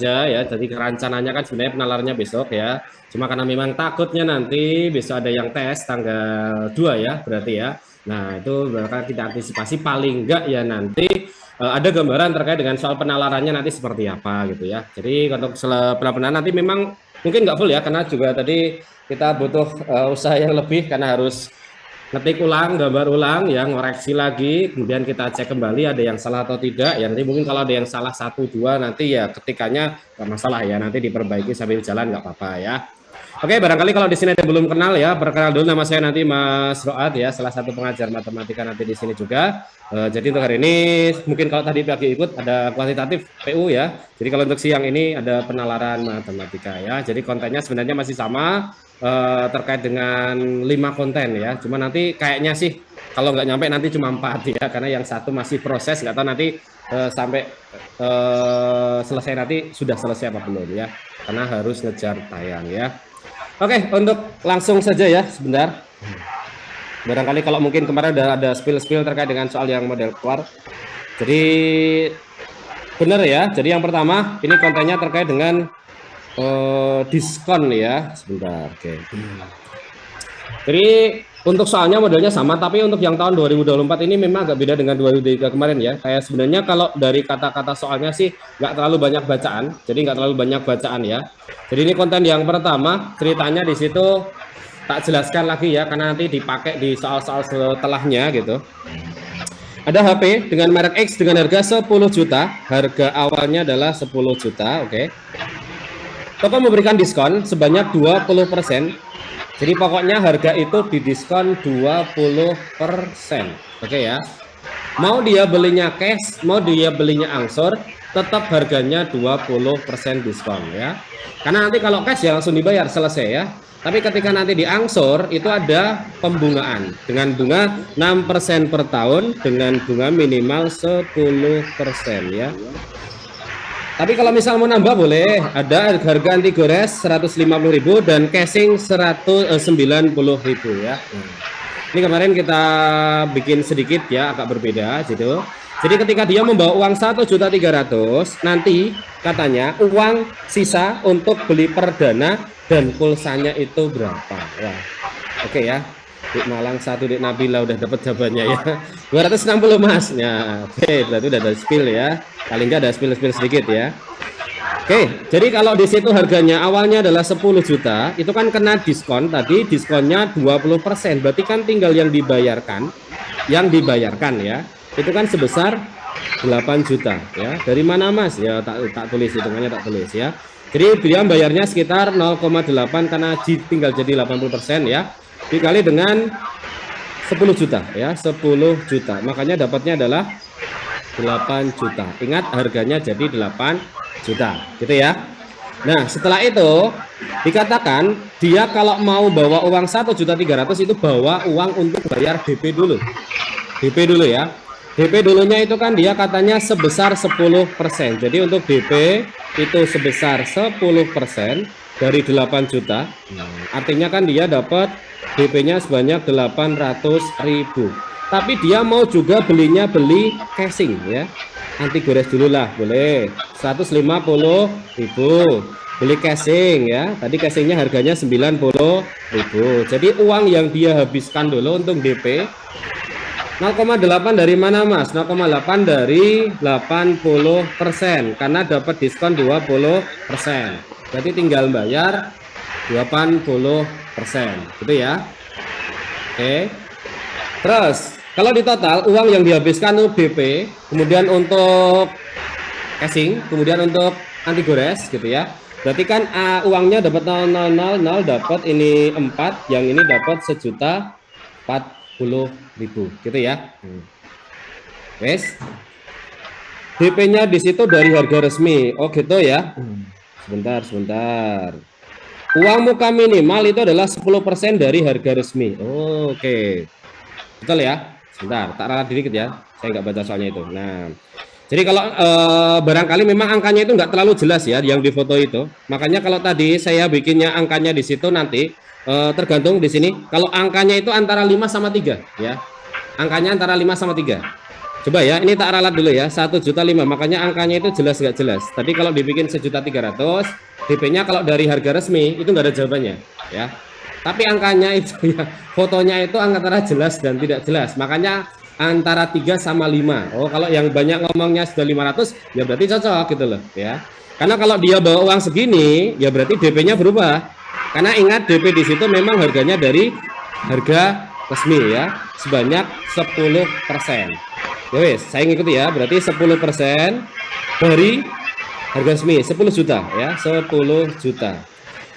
ya. Jadi rencananya kan sebenarnya penalarannya besok ya. Cuma karena memang takutnya nanti besok ada yang tes tanggal 2 ya, berarti ya. Nah, itu bakal kita antisipasi paling enggak ya nanti ada gambaran terkait dengan soal penalarannya nanti seperti apa gitu ya. Jadi untuk penalaran nanti memang mungkin nggak full ya, karena juga tadi kita butuh usaha yang lebih karena harus ngetik ulang, gambar ulang, yang ngoreksi lagi, kemudian kita cek kembali ada yang salah atau tidak. Ya nanti mungkin kalau ada yang salah satu dua nanti ya ketikannya nggak masalah ya, nanti diperbaiki sambil jalan nggak apa-apa ya. Oke, barangkali kalau di sini ada yang belum kenal ya, perkenal dulu, nama saya nanti Mas Road ya, salah satu pengajar matematika nanti di sini juga. Jadi untuk hari ini mungkin kalau tadi pagi ikut ada kuantitatif PU ya. Jadi kalau untuk siang ini ada penalaran matematika ya. Jadi kontennya sebenarnya masih sama terkait dengan 5 konten ya. Cuma nanti kayaknya sih kalau nggak nyampe nanti cuma 4 ya, karena yang satu masih proses, nggak tahu nanti sampai selesai nanti sudah selesai apa belum ya. Karena harus ngejar tayang ya. Oke, untuk langsung saja ya sebentar. Barangkali kalau mungkin kemarin ada spill-spill terkait dengan soal yang model keluar. Jadi benar ya. Jadi yang pertama ini kontennya terkait dengan diskon ya. Sebentar. Oke. Jadi untuk soalnya modelnya sama, tapi untuk yang tahun 2024 ini memang agak beda dengan 2023 kemarin ya. Kayak sebenarnya kalau dari kata-kata soalnya sih nggak terlalu banyak bacaan, jadi nggak terlalu banyak bacaan ya. Jadi ini konten yang pertama, ceritanya di situ tak jelaskan lagi ya, karena nanti dipakai di soal-soal setelahnya gitu. Ada HP dengan merek X dengan harga 10 juta, harga awalnya adalah 10 juta, oke. Toko memberikan diskon sebanyak 20%. Jadi pokoknya harga itu didiskon 20%. Oke ya. Mau dia belinya cash, mau dia belinya angsur, tetap harganya 20% diskon ya. Karena nanti kalau cash ya langsung dibayar, selesai ya. Tapi ketika nanti diangsur itu ada pembungaan dengan bunga 6% per tahun dengan bunga minimal 10% ya. Tapi kalau misal mau nambah boleh, ada harga anti gores 150.000 dan casing 190.000 ya. Ini kemarin kita bikin sedikit ya, agak berbeda gitu. Jadi ketika dia membawa uang 1.300.000, nanti katanya uang sisa untuk beli perdana dan pulsanya itu berapa? Wah, oke ya. Di Malang 1, di Nabila udah dapat jawabannya ya. 260 Mas. Ya, oke, berarti udah ada spill ya. Paling nggak ada spill-spill sedikit ya. Oke, jadi kalau di situ harganya awalnya adalah 10 juta, itu kan kena diskon tadi, diskonnya 20%. Berarti kan tinggal yang dibayarkan ya. Itu kan sebesar 8 juta ya. Dari mana Mas? Ya tak tulis hitungannya, tak tulis ya. Jadi dia bayarnya sekitar 0,8 karena tinggal jadi 80% ya. Dikali dengan 10 juta ya, 10 juta. Makanya dapatnya adalah 8 juta. Ingat harganya jadi 8 juta, gitu ya. Nah, setelah itu dikatakan dia kalau mau bawa uang 1.300.000 itu bawa uang untuk bayar DP dulu. DP dulu ya. DP dulunya itu kan dia katanya sebesar 10%. Jadi untuk DP itu sebesar 10% dari 8 juta. Artinya kan dia dapat DP-nya sebanyak 800.000. Tapi dia mau juga beli casing ya. Anti gores dulu lah, boleh. 150.000. Beli casing ya. Tadi casingnya harganya 90.000. Jadi uang yang dia habiskan dulu untuk DP 0,8 dari mana Mas? 0,8 dari 80% karena dapat diskon 20%. Berarti tinggal bayar 80%, gitu ya. Oke. Terus kalau di total uang yang dihabiskan untuk DP, kemudian untuk casing, kemudian untuk anti gores gitu ya. Berarti kan uangnya dapat 0,000, dapat ini 4, yang ini dapat 1.040.000 gitu ya. Wes. DP-nya di situ dari harga resmi. Oh gitu ya. Sebentar. Uang muka minimal itu adalah 10% dari harga resmi. Oke. Betul ya. Sebentar, tak ralat dikit ya. Saya nggak baca soalnya itu. Nah, jadi kalau barangkali memang angkanya itu nggak terlalu jelas ya yang di foto itu. Makanya kalau tadi saya bikinnya angkanya di situ nanti tergantung di sini. Kalau angkanya itu antara 5 sama 3 ya. Angkanya antara 5 sama 3. Coba ya, ini tak ralat dulu ya, 1.500.000, makanya angkanya itu jelas nggak jelas. Tadi kalau dibikin 1.300.000, DP-nya kalau dari harga resmi itu nggak ada jawabannya, ya. Tapi angkanya itu ya, fotonya itu antara jelas dan tidak jelas. Makanya antara 3 sama 5. Oh, kalau yang banyak ngomongnya sudah 500, ya berarti cocok gitu loh, ya. Karena kalau dia bawa uang segini, ya berarti DP-nya berubah. Karena ingat DP di situ memang harganya dari harga resmi ya, sebanyak 10%. Ya wes, saya ngikuti ya. Berarti 10% dari harga resmi 10 juta ya, 10 juta.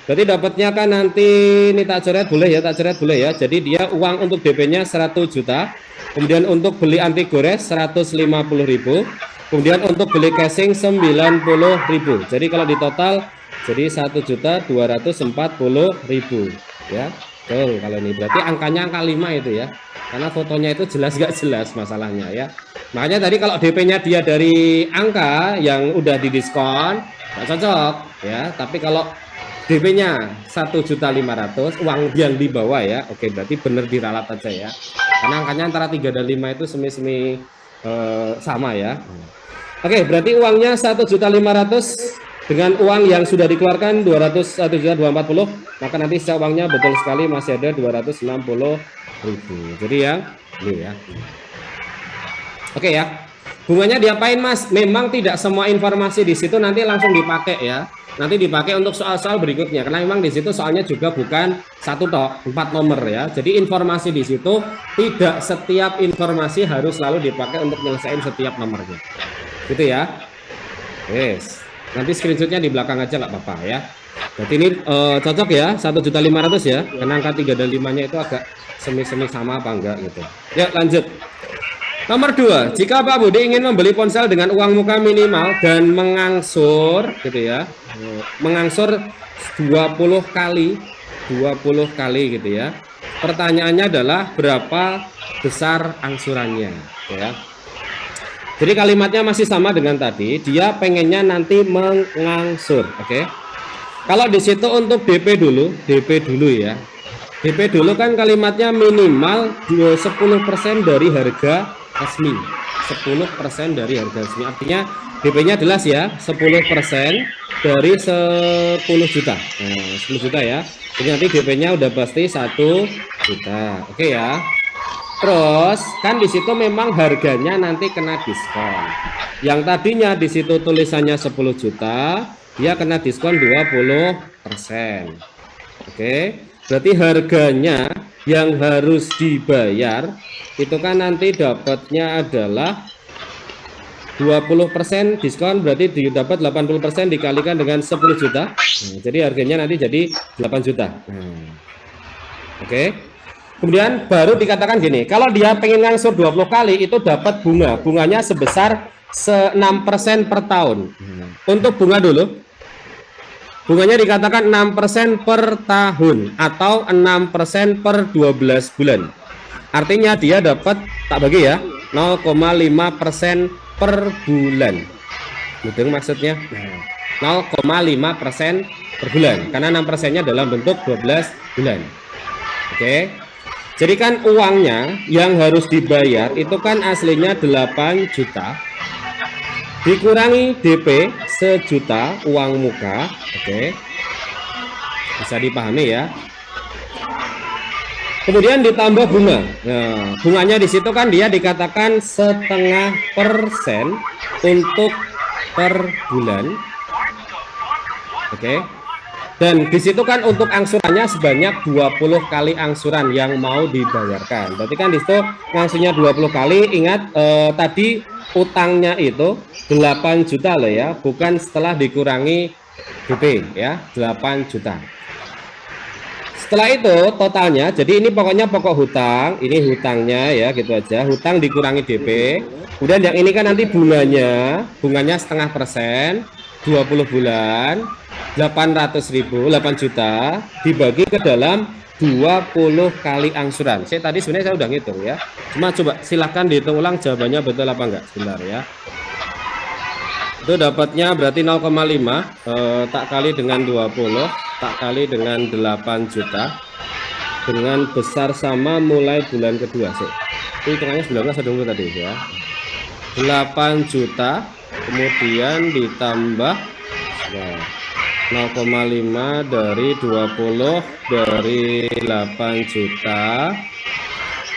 Berarti dapatnya kan nanti ini tak coret boleh ya, tak coret boleh ya. Jadi dia uang untuk DP-nya 100 juta. Kemudian untuk beli anti gores 150.000. Kemudian untuk beli casing 90.000. Jadi kalau di total jadi 1.240.000 ya. Tuh, kalau ini berarti angkanya angka 5 itu ya. Karena fotonya itu jelas gak jelas masalahnya ya. Makanya tadi kalau DP-nya dia dari angka yang udah didiskon nggak cocok ya. Tapi kalau DP-nya 1.500.000 uang yang dibawa ya, oke berarti bener diralat aja ya. Karena angkanya antara 3 dan 5 itu semi-semi sama ya. Oke, berarti uangnya 1.500.000 dengan uang yang sudah dikeluarkan 1.240.000, maka nanti sisa uangnya betul sekali masih ada 260.000. Jadi ya, ini ya. Oke ya. Bunganya diapain Mas? Memang tidak semua informasi di situ nanti langsung dipakai ya. Nanti dipakai untuk soal-soal berikutnya. Karena memang di situ soalnya juga bukan satu tok, 4 nomor ya. Jadi informasi di situ tidak setiap informasi harus selalu dipakai untuk menyelesaikan setiap nomornya. Gitu ya. Yes. Nanti screenshotnya di belakang aja nggak apa-apa ya. Berarti ini cocok ya, 1.500.000 ya. Karena angka 3 dan 5-nya itu agak semi-semi sama apa enggak gitu. Ya, lanjut. Nomor 2, jika Pak Budi ingin membeli ponsel dengan uang muka minimal dan mengangsur gitu ya. Mengangsur 20 kali gitu ya. Pertanyaannya adalah berapa besar angsurannya ya. Jadi kalimatnya masih sama dengan tadi, dia pengennya nanti mengangsur, oke. Kalau di situ untuk DP dulu ya. DP dulu kan kalimatnya minimal 10% dari harga resmi. 10% dari harga resmi. Artinya DP-nya jelas ya, 10% dari 10 juta. Nah, 10 juta ya. Jadi nanti DP-nya udah pasti 1 juta. Oke ya. Terus kan di situ memang harganya nanti kena diskon. Yang tadinya di situ tulisannya 10 juta, dia kena diskon 20%. Oke. Berarti harganya yang harus dibayar itu kan nanti dapatnya adalah 20% diskon, berarti didapat 80% dikalikan dengan 10 juta. Nah, jadi harganya nanti jadi 8 juta. Oke. Kemudian baru dikatakan gini, kalau dia pengen ngangsur 20 kali itu dapat bunganya sebesar 6% per tahun. Untuk bunga dulu, bunganya dikatakan 6% per tahun atau 6% per 12 bulan. Artinya dia dapat, tak bagi ya, 0,5% per bulan. Betul maksudnya? 0,5% per bulan, karena 6%-nya dalam bentuk 12 bulan. Oke. Jadi kan uangnya yang harus dibayar itu kan aslinya 8 juta dikurangi DP sejuta uang muka. Oke. Bisa dipahami ya. Kemudian ditambah bunga. Nah, bunganya di situ kan dia dikatakan 0,5% untuk per bulan. Oke. Dan di situ kan untuk angsurannya sebanyak 20 kali angsuran yang mau dibayarkan. Berarti kan di situ ngangsurnya 20 kali. Ingat tadi utangnya itu 8 juta loh ya, bukan setelah dikurangi DP ya, 8 juta. Setelah itu totalnya, jadi ini pokoknya pokok hutang, ini hutangnya ya gitu aja, hutang dikurangi DP. Kemudian yang ini kan nanti bunganya 0,5%, 20 bulan, 800.000, 8 juta dibagi ke dalam 20 kali angsuran. Saya tadi sebenarnya saya udah ngitung ya. Cuma coba silahkan dihitung ulang jawabannya betul apa enggak. Sebentar ya. Itu dapatnya berarti 0,5 tak kali dengan 20 tak kali dengan 8 juta dengan besar sama mulai bulan kedua sih. Itu hitungannya 19 ada dulu tadi ya. 8 juta, kemudian ditambah 0,5 dari 20 dari 8 juta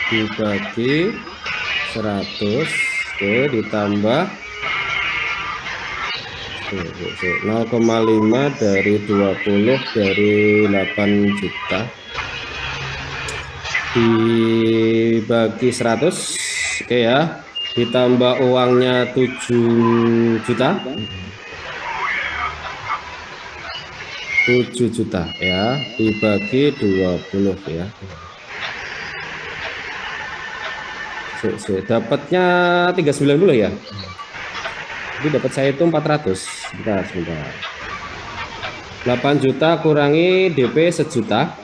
dibagi 100, oke, ditambah 0,5 dari 20 dari 8 juta dibagi 100, oke ya, ditambah uangnya 7 juta, 7 juta ya, dibagi 20 ya. Dapatnya 390 ya. Jadi dapat saya itu 400. Sebentar. 8 juta kurangi DP 1 juta.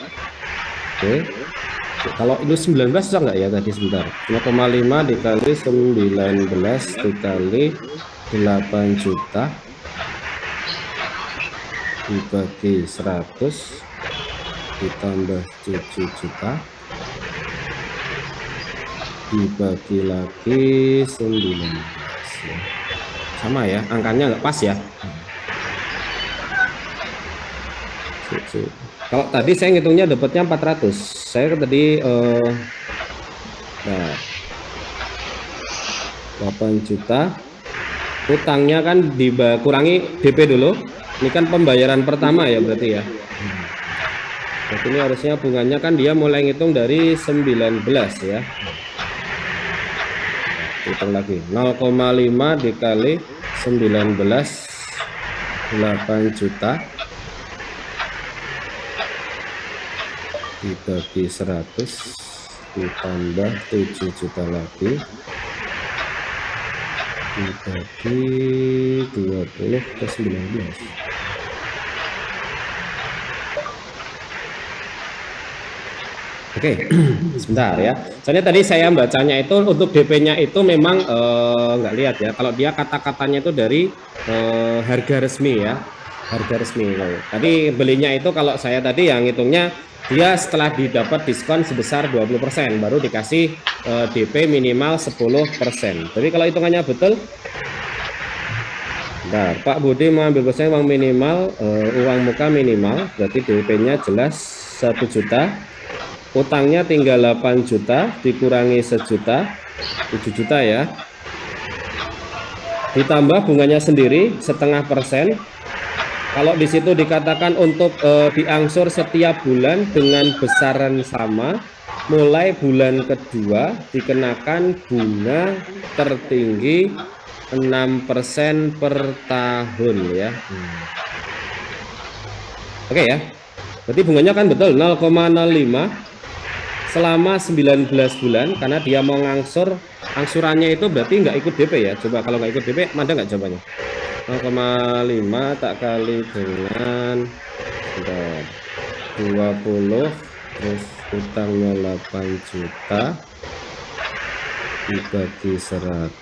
Oke. Kalau itu 19 bisa nggak ya tadi, sebentar. 0,5 dikali 19 dikali 8 juta dibagi 100 ditambah 7 juta dibagi lagi 19 ya. Sama ya, angkanya nggak pas ya. Kalau tadi saya ngitungnya dapatnya 400, saya tadi nah, 8 juta utangnya kan dikurangi DP dulu. Ini kan pembayaran pertama ya berarti ya. Jadi ini harusnya bunganya kan dia mulai ngitung dari 19 ya. Hitung lagi 0,5 dikali 19 8 juta dibagi 100 ditambah 7 juta lagi dibagi 20 ke 19. Oke, sebentar ya. Soalnya tadi saya bacanya itu untuk DP-nya itu memang nggak lihat ya. Kalau dia kata-katanya itu dari harga resmi ya, harga resmi. Tadi belinya itu kalau saya tadi yang hitungnya dia setelah didapat diskon sebesar 20% baru dikasih DP minimal 10%. Jadi kalau hitungannya betul, nah, Pak Budi mengambil pesan uang minimal, uang muka minimal, berarti DP-nya jelas 1 juta. Utangnya tinggal 8 juta dikurangi 1 juta, 7 juta ya. Ditambah bunganya sendiri 0,5%. Kalau di situ dikatakan untuk diangsur setiap bulan dengan besaran sama, mulai bulan kedua dikenakan bunga tertinggi 6% per tahun ya. Oke ya. Berarti bunganya kan betul 0,05 selama 19 bulan, karena dia mau ngangsur, angsurannya itu berarti nggak ikut DP ya. Coba kalau nggak ikut DP, ada nggak jawabannya? 0,5 tak kali dengan 20, terus utangnya 8 juta dibagi 100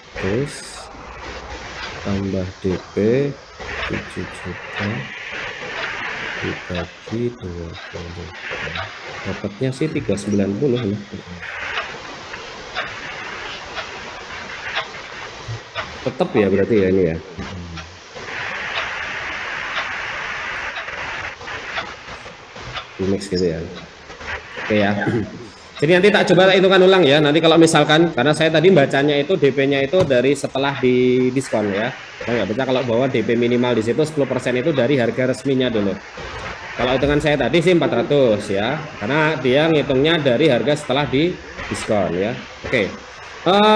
tambah DP 7 juta dibagi 20. Dapatnya sih 390 ya. Tetap ya berarti ya ini ya. Mix gitu ya. Oke ya. Jadi nanti tak coba hitungan ulang ya. Nanti kalau misalkan, karena saya tadi bacanya itu DP-nya itu dari setelah di diskon ya. Saya nggak baca kalau bahwa DP minimal di situ 10% itu dari harga resminya dulu. Kalau hitungan saya tadi sih 400 ya, karena dia ngitungnya dari harga setelah di diskon ya. Oke,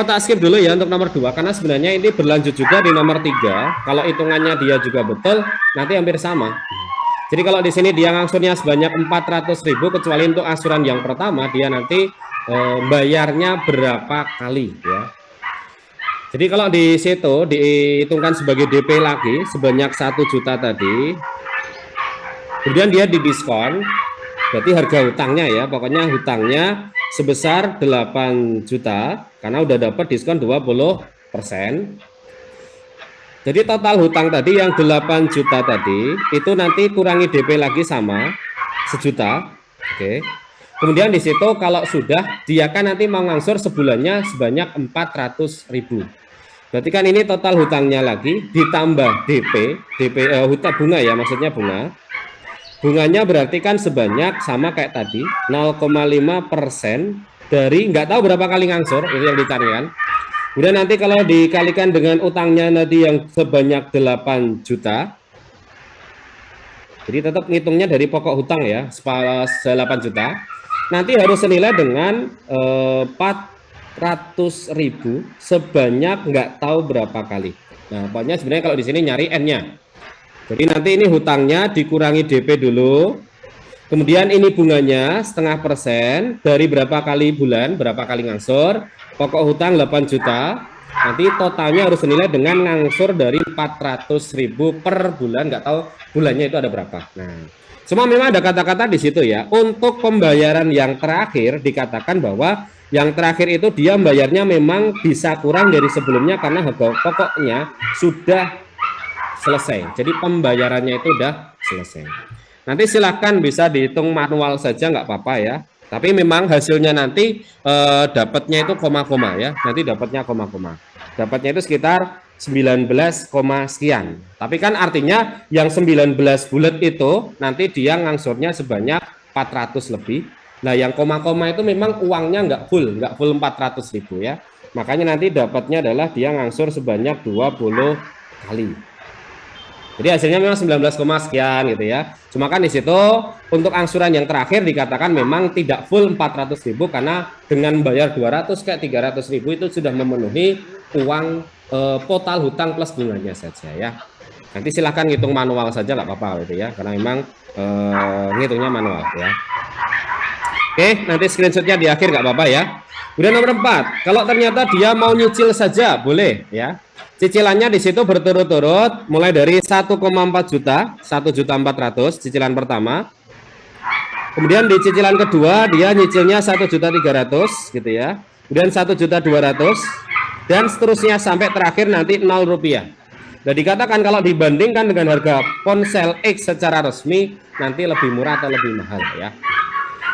tak skip dulu ya untuk nomor 2, karena sebenarnya ini berlanjut juga di nomor 3. Kalau hitungannya dia juga betul, nanti hampir sama. Jadi kalau di sini dia ngangsurnya sebanyak 400.000, kecuali untuk angsuran yang pertama, dia nanti bayarnya berapa kali ya. Jadi kalau di situ dihitungkan sebagai DP lagi sebanyak 1 juta tadi. Kemudian dia didiskon, berarti harga hutangnya ya, pokoknya hutangnya sebesar 8 juta, karena udah dapat diskon 20%. Jadi total hutang tadi yang 8 juta tadi, itu nanti kurangi DP lagi sama 1 juta. Oke. Kemudian di situ kalau sudah, dia kan nanti mau ngangsur sebulannya sebanyak 400.000. Berarti kan ini total hutangnya lagi ditambah DP hutang bunga ya, maksudnya bunga. Bunganya berarti kan sebanyak sama kayak tadi 0,5% dari nggak tahu berapa kali ngangsur, itu yang dicari kan. Kemudian nanti kalau dikalikan dengan utangnya nanti yang sebanyak 8 juta. Jadi tetap ngitungnya dari pokok hutang ya, 8 juta. Nanti harus senilai dengan 400.000 sebanyak nggak tahu berapa kali. Nah, pokoknya sebenarnya kalau di sini nyari N-nya. Jadi nanti ini hutangnya dikurangi DP dulu. Kemudian ini bunganya 0,5% dari berapa kali bulan, berapa kali ngangsur. Pokok hutang 8 juta. Nanti totalnya harus senilai dengan ngangsur dari 400.000 per bulan. Nggak tahu bulannya itu ada berapa. Nah, cuma memang ada kata-kata di situ ya. Untuk pembayaran yang terakhir dikatakan bahwa yang terakhir itu dia bayarnya memang bisa kurang dari sebelumnya karena harga pokoknya sudah selesai. Jadi pembayarannya itu udah selesai. Nanti silahkan bisa dihitung manual saja nggak apa-apa ya. Tapi memang hasilnya nanti dapatnya itu koma-koma ya. Nanti dapatnya koma-koma. Dapatnya itu sekitar 19, sekian. Tapi kan artinya yang 19 bulat itu nanti dia ngangsurnya sebanyak 400 lebih. Nah yang koma-koma itu memang uangnya nggak full 400.000 ya. Makanya nanti dapatnya adalah dia ngangsur sebanyak 20 kali. Jadi hasilnya memang 19, sekian gitu ya. Cuma kan di situ untuk angsuran yang terakhir dikatakan memang tidak full 400.000 karena dengan bayar 200 ke 300.000 itu sudah memenuhi uang total hutang plus bunganya saja ya. Nanti silahkan ngitung manual saja nggak apa-apa gitu ya, karena memang ngitungnya manual ya. Oke, nanti screenshotnya di akhir nggak apa-apa ya. Kemudian nomor 4, kalau ternyata dia mau nyicil saja boleh ya. Cicilannya di situ berturut-turut mulai dari 1,4 juta, 1.400.000 cicilan pertama. Kemudian di cicilan kedua dia nyicilnya 1.300.000 gitu ya. Kemudian 1.200.000 dan seterusnya sampai terakhir nanti 0 rupiah. Dan dikatakan kalau dibandingkan dengan harga ponsel X secara resmi nanti lebih murah atau lebih mahal ya.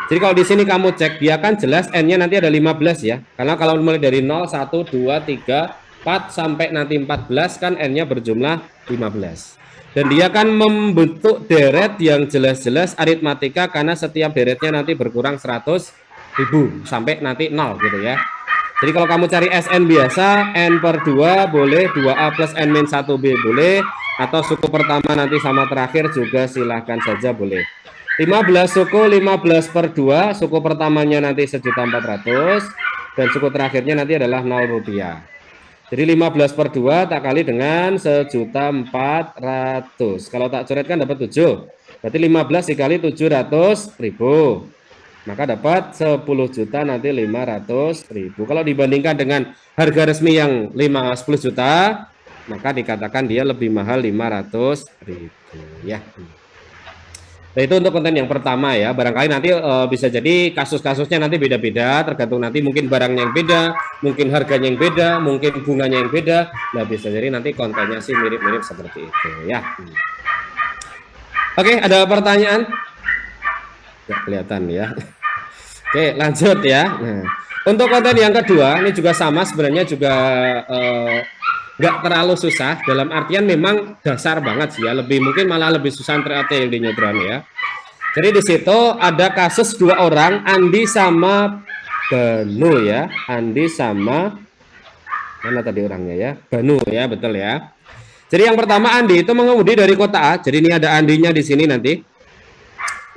Jadi kalau di sini kamu cek dia kan jelas N-nya nanti ada 15 ya. Karena kalau mulai dari 0, 1, 2, 3, 4 sampai nanti 14 kan N-nya berjumlah 15. Dan dia kan membentuk deret yang jelas-jelas aritmatika karena setiap deretnya nanti berkurang 100.000 sampai nanti 0 gitu ya. Jadi kalau kamu cari SN biasa N per 2 boleh, 2A plus N min 1B boleh, atau suku pertama nanti sama terakhir juga silahkan saja boleh. 15 suku 15 per 2, suku pertamanya nanti 1.400.000 dan suku terakhirnya nanti adalah 0 rupiah. Jadi 15 per 2 tak kali dengan 1.400.000. Kalau tak coretkan dapat 7. Berarti 15 dikali 700.000. Maka dapat 10 juta nanti 500.000. Kalau dibandingkan dengan harga resmi yang 10 juta, maka dikatakan dia lebih mahal 500.000 ya. Nah, itu untuk konten yang pertama ya. Barangkali nanti bisa jadi kasus-kasusnya nanti beda-beda, tergantung nanti mungkin barangnya yang beda, mungkin harganya yang beda, mungkin bunganya yang beda. Nah, bisa jadi nanti kontennya sih mirip-mirip seperti itu ya. Oke, ada pertanyaan? Nggak kelihatan ya. Oke, lanjut ya. Nah, untuk konten yang kedua ini juga sama sebenarnya juga nggak terlalu susah, dalam artian memang dasar banget sih ya, lebih mungkin malah lebih susah yang di Nyodran ya. Jadi di situ ada kasus dua orang, Andi sama Banu ya, Andi sama mana tadi orangnya ya, Banu ya, betul ya. Jadi yang pertama Andi itu mengemudi dari kota A, jadi ini ada Andinya di sini nanti.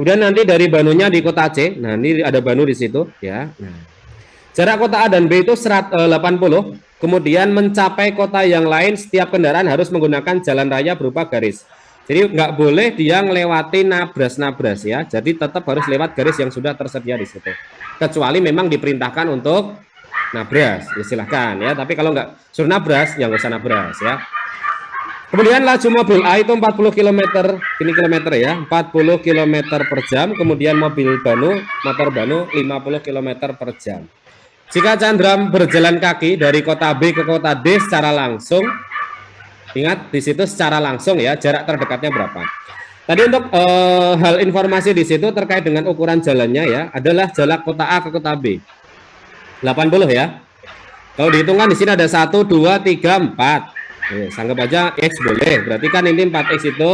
Kemudian nanti dari Banunya di kota C, nah ini ada Banu di situ ya. Nah, jarak kota A dan B itu 180. Kemudian mencapai kota yang lain setiap kendaraan harus menggunakan jalan raya berupa garis. Jadi nggak boleh dia ngelewati nabras-nabras ya. Jadi tetap harus lewat garis yang sudah tersedia di situ. Kecuali memang diperintahkan untuk nabras, ya silahkan ya. Tapi kalau nggak suruh nabras, ya nggak usah nabras ya. Kemudian laju mobil A itu 40 km, ini kilometer ya, 40 km per jam. Kemudian mobil Banu, motor Banu 50 km per jam. Jika Chandra berjalan kaki dari kota B ke kota D secara langsung, ingat di situ secara langsung ya, jarak terdekatnya berapa. Tadi untuk hal informasi di situ terkait dengan ukuran jalannya ya, adalah jarak kota A ke kota B. 80 ya. Kalau dihitungkan di sini ada 1, 2, 3, 4. Anggap aja X boleh. Berarti kan ini 4X itu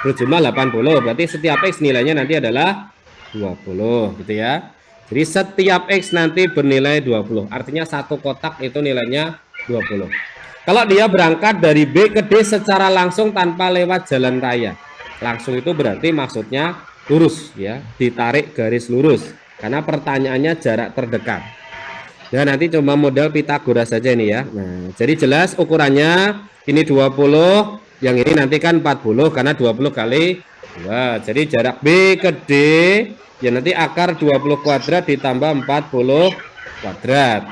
berjumlah 80. Berarti setiap X nilainya nanti adalah 20 gitu ya. Jadi setiap X nanti bernilai 20. Artinya satu kotak itu nilainya 20. Kalau dia berangkat dari B ke D secara langsung tanpa lewat jalan raya. Langsung itu berarti maksudnya lurus ya, ditarik garis lurus. Karena pertanyaannya jarak terdekat. Nah, nanti cuma model Pitagoras saja ini ya. Nah, jadi jelas ukurannya ini 20, yang ini nanti kan 40 karena 20 kali 2. Jadi jarak B ke D ya nanti akar 20 kuadrat ditambah 40 kuadrat.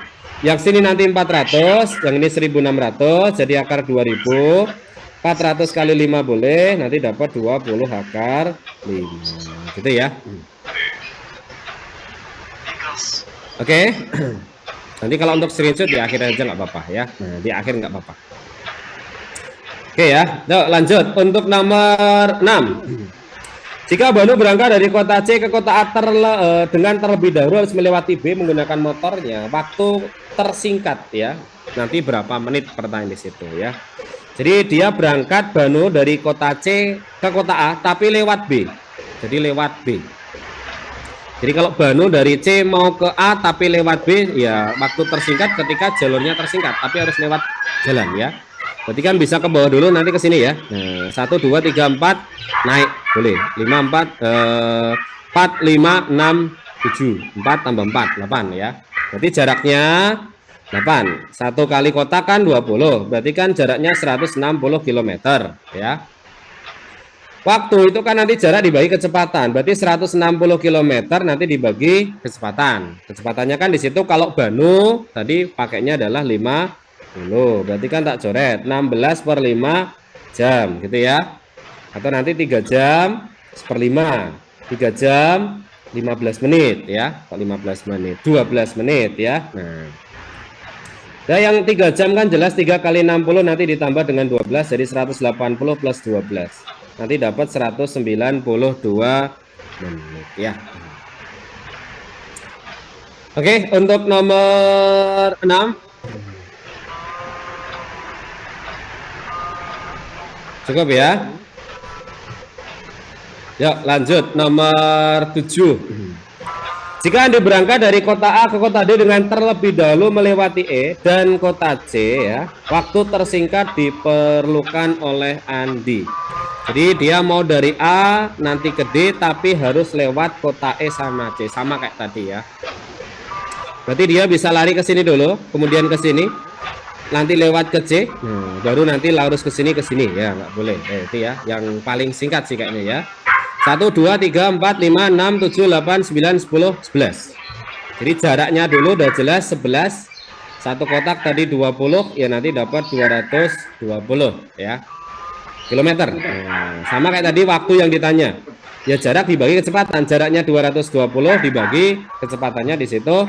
Yang sini nanti 400, yang ini 1600, jadi akar 2000. 400 kali 5 boleh, nanti dapat 20 akar 5. Gitu ya. Oke. Nanti kalau untuk screenshot di akhir aja nggak apa-apa ya. Nah, di akhir nggak apa-apa. Oke ya. Yuk, lanjut untuk nomor 6. Jika Banu berangkat dari kota C ke kota A dengan terlebih dahulu harus melewati B menggunakan motornya, waktu tersingkat ya. Nanti berapa menit pertanyaan di situ ya. Jadi dia berangkat Banu dari kota C ke kota A tapi lewat B. Jadi lewat B. Jadi kalau Banu dari C mau ke A tapi lewat B, ya waktu tersingkat ketika jalurnya tersingkat, tapi harus lewat jalan ya. Berarti kan bisa ke bawah dulu nanti ke sini ya. Nah, 1, 2, 3, 4 naik boleh. 5, 4, 4, 5, 6, 7. 4 tambah 4, 8 ya. Berarti jaraknya 8. 1 kali kotak kan 20. Berarti kan jaraknya 160 km ya. Waktu itu kan nanti jarak dibagi kecepatan, berarti 160 km nanti dibagi kecepatan. Kecepatannya kan di situ kalau Banu tadi pakainya adalah 50, berarti kan tak coret 16 per 5 jam gitu ya. Atau nanti 3 jam per 5, 3 jam 15 menit ya, 15 menit, 12 menit ya. Nah, yang 3 jam kan jelas 3 kali 60 nanti ditambah dengan 12 jadi 180 plus 12. Nanti dapat 192 menit ya. Oke, untuk nomor 6 cukup ya. Yuk lanjut nomor 7. Jika Anda berangkat dari kota A ke kota D dengan terlebih dahulu melewati E dan kota C ya, waktu tersingkat diperlukan oleh Andi. Jadi dia mau dari A nanti ke D tapi harus lewat kota E sama C, sama kayak tadi ya. Berarti dia bisa lari ke sini dulu, kemudian ke sini, nanti lewat ke C, baru nanti lurus ke sini ya, nggak boleh. Itu ya, yang paling singkat sih kayaknya ya. 1, 2, 3, 4, 5, 6, 7, 8, 9, 10, 11. Jadi jaraknya dulu udah jelas 11. Satu kotak tadi 20, ya nanti dapat 220 ya. Kilometer. Nah, sama kayak tadi waktu yang ditanya. Ya jarak dibagi kecepatan, jaraknya 220 dibagi kecepatannya di situ.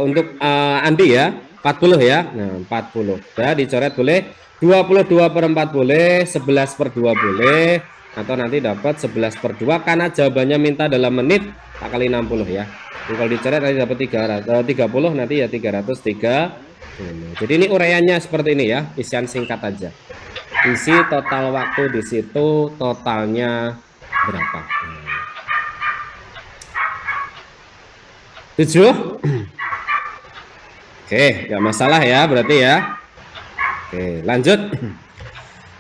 Untuk Andi ya 40 ya. Nah 40. Ya dicoret boleh. 22 per 4 boleh. 11 per 2 boleh. Atau nanti dapat 11 per 2 karena jawabannya minta dalam menit tak kali 60 ya. Jadi kalau dicoret nanti dapat 30 nanti ya 303. Jadi ini uraiannya seperti ini ya, isian singkat aja. Isi total waktu di situ totalnya berapa? 7. Oke, nggak masalah ya berarti ya. Oke, lanjut.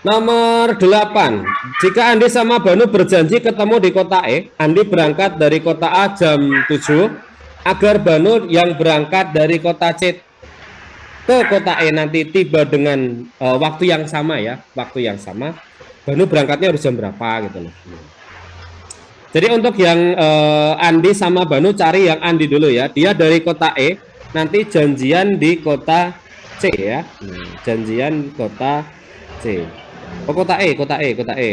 Nomor 8. Jika Andi sama Banu berjanji ketemu di kota E, Andi berangkat dari kota A jam 7 agar Banu yang berangkat dari kota C ke kota E nanti tiba dengan waktu yang sama ya, waktu yang sama. Banu berangkatnya harus jam berapa gitu loh. Jadi untuk yang Andi sama Banu cari yang Andi dulu ya. Dia dari kota E, nanti janjian di kota C ya. Janjian kota C. Oh kota E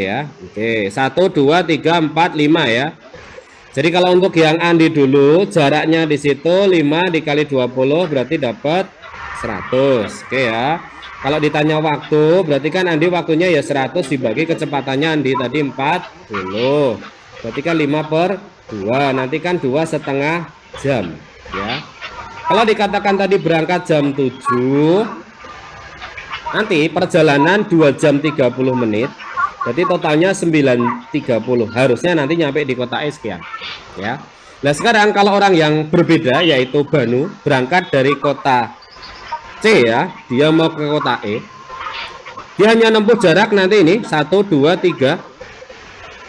ya. Oke, 1, 2, 3, 4, 5 ya. Jadi kalau untuk yang Andi dulu jaraknya di situ 5 dikali 20 berarti dapat 100. Oke ya. Kalau ditanya waktu berarti kan Andi waktunya ya 100 dibagi kecepatannya Andi tadi 40. Berarti kan 5 per 2. Nanti kan 2,5 jam ya. Kalau dikatakan tadi berangkat jam 7, nanti perjalanan 2 jam 30 menit, jadi totalnya 9.30. Harusnya nanti nyampe di kota E sekian. Ya. Nah sekarang kalau orang yang berbeda, yaitu Banu, berangkat dari kota C ya, dia mau ke kota E, dia hanya nempuh jarak nanti ini 1, 2, 3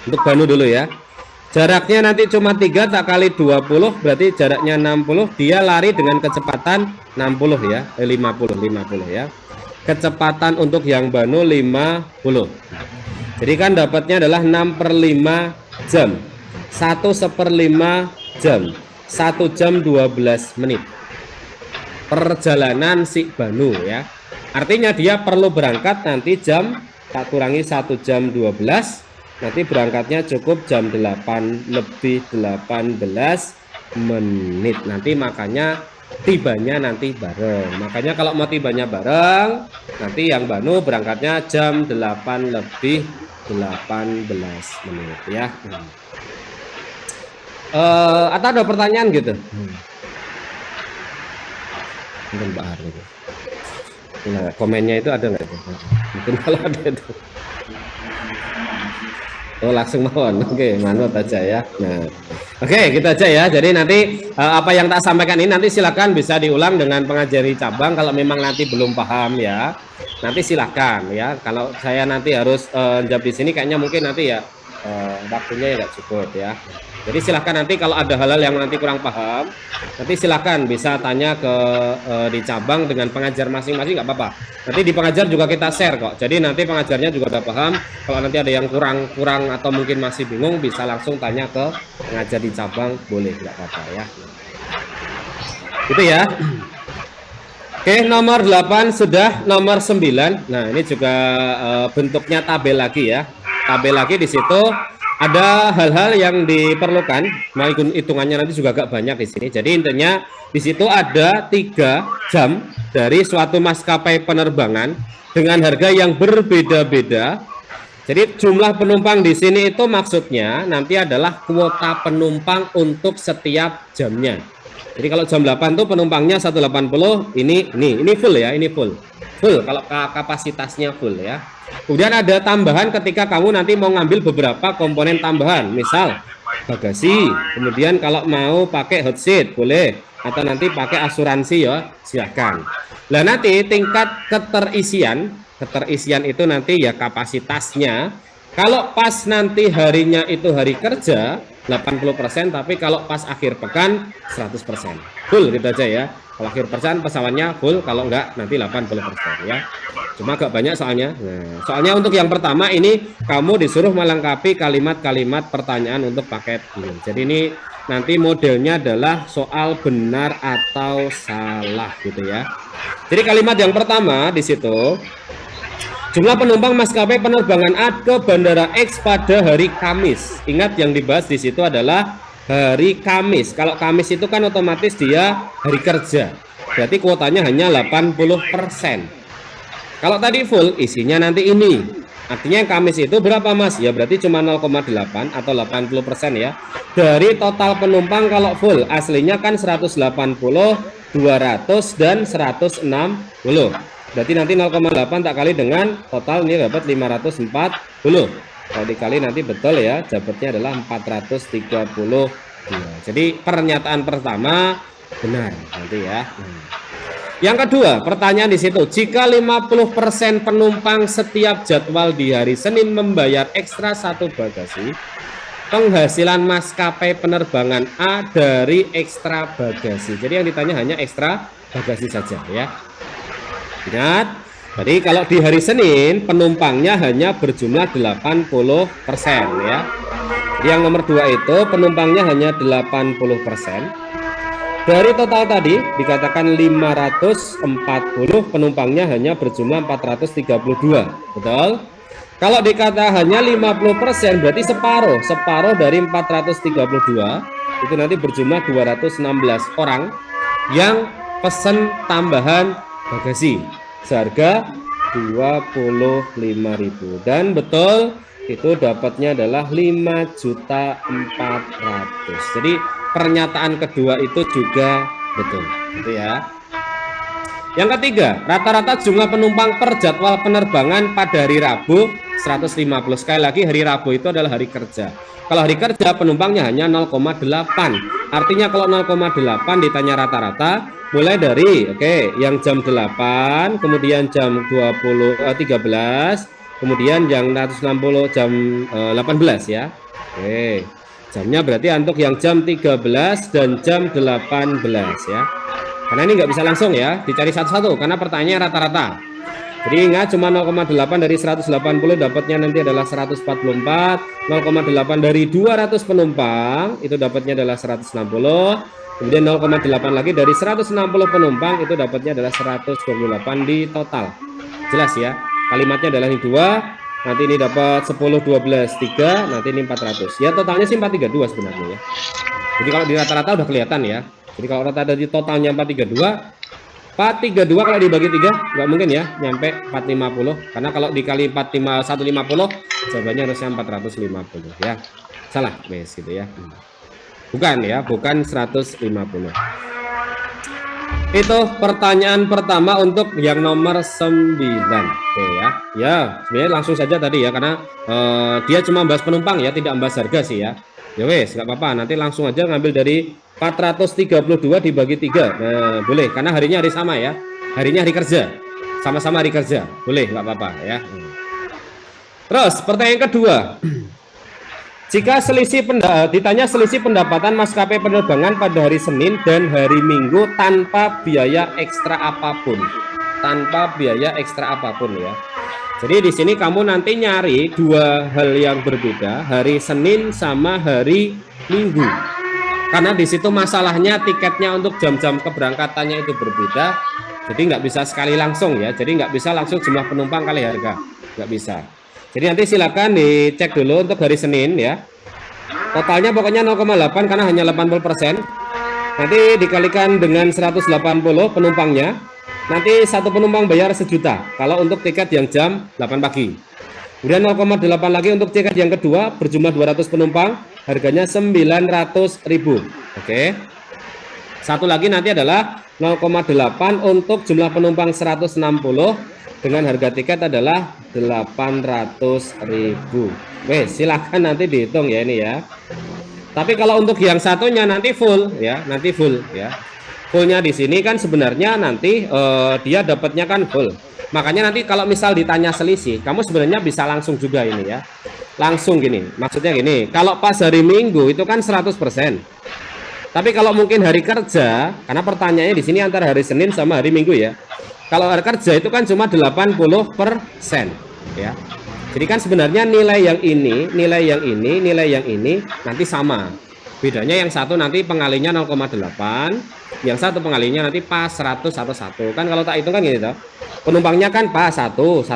untuk Banu dulu ya. Jaraknya nanti cuma 3 tak kali 20, berarti jaraknya 60. Dia lari dengan kecepatan 60 ya, 50 ya. Kecepatan untuk yang Banu 50. Jadi kan dapatnya adalah 6/5 jam. 1/5 jam. 1 jam 12 menit. Perjalanan si Banu ya. Artinya dia perlu berangkat nanti jam, tak kurangi 1 jam 12. Nanti berangkatnya cukup jam 8:18 menit. Nanti makanya tibanya nanti bareng. Makanya kalau mau tibanya bareng, nanti yang Banu berangkatnya jam 8:18 menit ya. Atau ada pertanyaan gitu? Mungkin Pak Hari. Nah, komennya itu ada nggak? Mungkin kalau ada itu. Oh langsung mohon, oke manut aja ya. Nah, oke kita aja ya. Jadi nanti apa yang tak sampaikan ini nanti silakan bisa diulang dengan pengajari cabang. Kalau memang nanti belum paham ya, nanti silakan ya. Kalau saya nanti harus jawab di sini, kayaknya mungkin nanti ya waktunya ya nggak cukup ya. Jadi silahkan nanti kalau ada hal-hal yang nanti kurang paham, nanti silahkan bisa tanya ke di cabang dengan pengajar masing-masing, nggak apa-apa. Nanti di pengajar juga kita share kok. Jadi nanti pengajarnya juga udah paham. Kalau nanti ada yang kurang atau mungkin masih bingung, bisa langsung tanya ke pengajar di cabang, boleh, nggak apa-apa ya. Gitu ya. Oke, nomor 8 sudah, nomor 9. Nah, ini juga bentuknya tabel lagi ya. Tabel lagi di situ. Ada hal-hal yang diperlukan, nah hitungannya nanti juga agak banyak di sini. Jadi intinya di situ ada 3 jam dari suatu maskapai penerbangan dengan harga yang berbeda-beda. Jadi jumlah penumpang di sini itu maksudnya nanti adalah kuota penumpang untuk setiap jamnya. Jadi kalau jam 8 tuh penumpangnya 180, ini full ya, ini full kalau kapasitasnya full ya. Kemudian ada tambahan ketika kamu nanti mau ngambil beberapa komponen tambahan, misal bagasi, kemudian kalau mau pakai hot seat boleh, atau nanti pakai asuransi ya silakan. Nah nanti tingkat keterisian itu nanti ya kapasitasnya. Kalau pas nanti harinya itu hari kerja 80%, tapi kalau pas akhir pekan 100%. Full gitu aja ya. Kalau akhir pekan pesawatnya full, kalau enggak nanti 80% ya. Cuma agak banyak soalnya. Nah, soalnya untuk yang pertama ini kamu disuruh melengkapi kalimat-kalimat pertanyaan untuk paket ini. Jadi ini nanti modelnya adalah soal benar atau salah gitu ya. Jadi kalimat yang pertama di situ, jumlah penumpang maskapai penerbangan A ke Bandara X pada hari Kamis. Ingat yang dibahas di situ adalah hari Kamis. Kalau Kamis itu kan otomatis dia hari kerja. Berarti kuotanya hanya 80%. Kalau tadi full isinya nanti ini. Artinya yang Kamis itu berapa Mas? Ya berarti cuma 0,8 atau 80% ya. Dari total penumpang kalau full aslinya kan 180, 200 dan 160. Berarti nanti 0,8 tak kali dengan total ini dapat 540. Kalau dikali nanti betul ya, dapatnya adalah 432. Jadi pernyataan pertama benar nanti ya. Yang kedua, pertanyaan di situ, jika 50% penumpang setiap jadwal di hari Senin membayar ekstra 1 bagasi, penghasilan maskapai penerbangan A dari ekstra bagasi. Jadi yang ditanya hanya ekstra bagasi saja ya. Ingat, jadi kalau di hari Senin penumpangnya hanya berjumlah 80% ya. Jadi yang nomor 2 itu penumpangnya hanya 80%. Dari total tadi dikatakan 540, penumpangnya hanya berjumlah 432. Betul? Kalau dikata hanya 50% berarti separuh dari 432 itu nanti berjumlah 216 orang yang pesan tambahan bagasi seharga 25.000, dan betul itu dapatnya adalah 5.400.000. Jadi pernyataan kedua itu juga Betul, itu ya. Yang ketiga, rata-rata jumlah penumpang per jadwal penerbangan pada hari Rabu 150. Sekali lagi hari Rabu itu adalah hari kerja. Kalau hari kerja penumpangnya hanya 0,8. Artinya kalau 0,8 ditanya rata-rata mulai dari yang jam 8, kemudian jam 13, kemudian yang 160 jam 18 ya. Jamnya berarti untuk yang jam 13 dan jam 18 ya. Karena ini nggak bisa langsung ya, dicari satu-satu karena pertanyaannya rata-rata. Jadi ingat cuma 0,8 dari 180 dapatnya nanti adalah 144, 0,8 dari 200 penumpang itu dapatnya adalah 160, kemudian 0,8 lagi dari 160 penumpang itu dapatnya adalah 128 di total. Jelas ya, kalimatnya adalah ini 2, nanti ini dapat 10, 12, 3, nanti ini 400. Ya totalnya sih 432 sebenarnya ya. Jadi kalau di rata-rata udah kelihatan ya. Jadi kalau rata di totalnya 432 kalau dibagi 3 nggak mungkin ya nyampe 450 karena kalau dikali 150 jawabannya harusnya 450 ya. Salah, wes gitu ya. Bukan ya, bukan 150. Itu pertanyaan pertama untuk yang nomor 9. Oke ya. Ya, sebenarnya langsung saja tadi ya karena dia cuma bahas penumpang ya, tidak bahas harga sih ya. Ya wes, nggak apa-apa. Nanti langsung aja ngambil dari 432 dibagi 3. Nah, boleh karena harinya hari sama ya. Harinya hari kerja. Sama-sama hari kerja. Boleh, nggak apa-apa ya. Terus, pertanyaan kedua. Jika ditanya selisih pendapatan maskapai penerbangan pada hari Senin dan hari Minggu tanpa biaya ekstra apapun. Tanpa biaya ekstra apapun ya. Jadi di sini kamu nanti nyari dua hal yang berbeda, hari Senin sama hari Minggu. Karena di situ masalahnya tiketnya untuk jam-jam keberangkatannya itu berbeda, jadi nggak bisa sekali langsung ya. Jadi nggak bisa langsung jumlah penumpang kali harga, nggak bisa. Jadi nanti silakan dicek dulu untuk hari Senin ya. Totalnya pokoknya 0,8 karena hanya 80%. Nanti dikalikan dengan 180 penumpangnya. Nanti satu penumpang bayar 1 juta kalau untuk tiket yang jam 8 pagi. Kemudian 0,8 lagi untuk tiket yang kedua berjumlah 200 penumpang, harganya 900.000. Oke. Satu lagi nanti adalah 0,8 untuk jumlah penumpang 160 dengan harga tiket adalah 800.000. Weh, silakan nanti dihitung ya ini ya. Tapi kalau untuk yang satunya nanti full ya, nanti full ya. Fullnya di sini kan sebenarnya nanti dia dapatnya kan full. Makanya nanti kalau misal ditanya selisih, kamu sebenarnya bisa langsung juga ini ya. Langsung gini, maksudnya gini, kalau pas hari Minggu itu kan 100%. Tapi kalau mungkin hari kerja, karena pertanyaannya di sini antara hari Senin sama hari Minggu ya. Kalau hari kerja itu kan cuma 80% ya. Jadi kan sebenarnya nilai yang ini, nilai yang ini, nilai yang ini nanti sama. Bedanya yang satu nanti pengalinya 0,8, yang satu pengalinya nanti pas 100 atau 1. Kan kalau tak hitung kan gitu. Penumpangnya kan pas 100%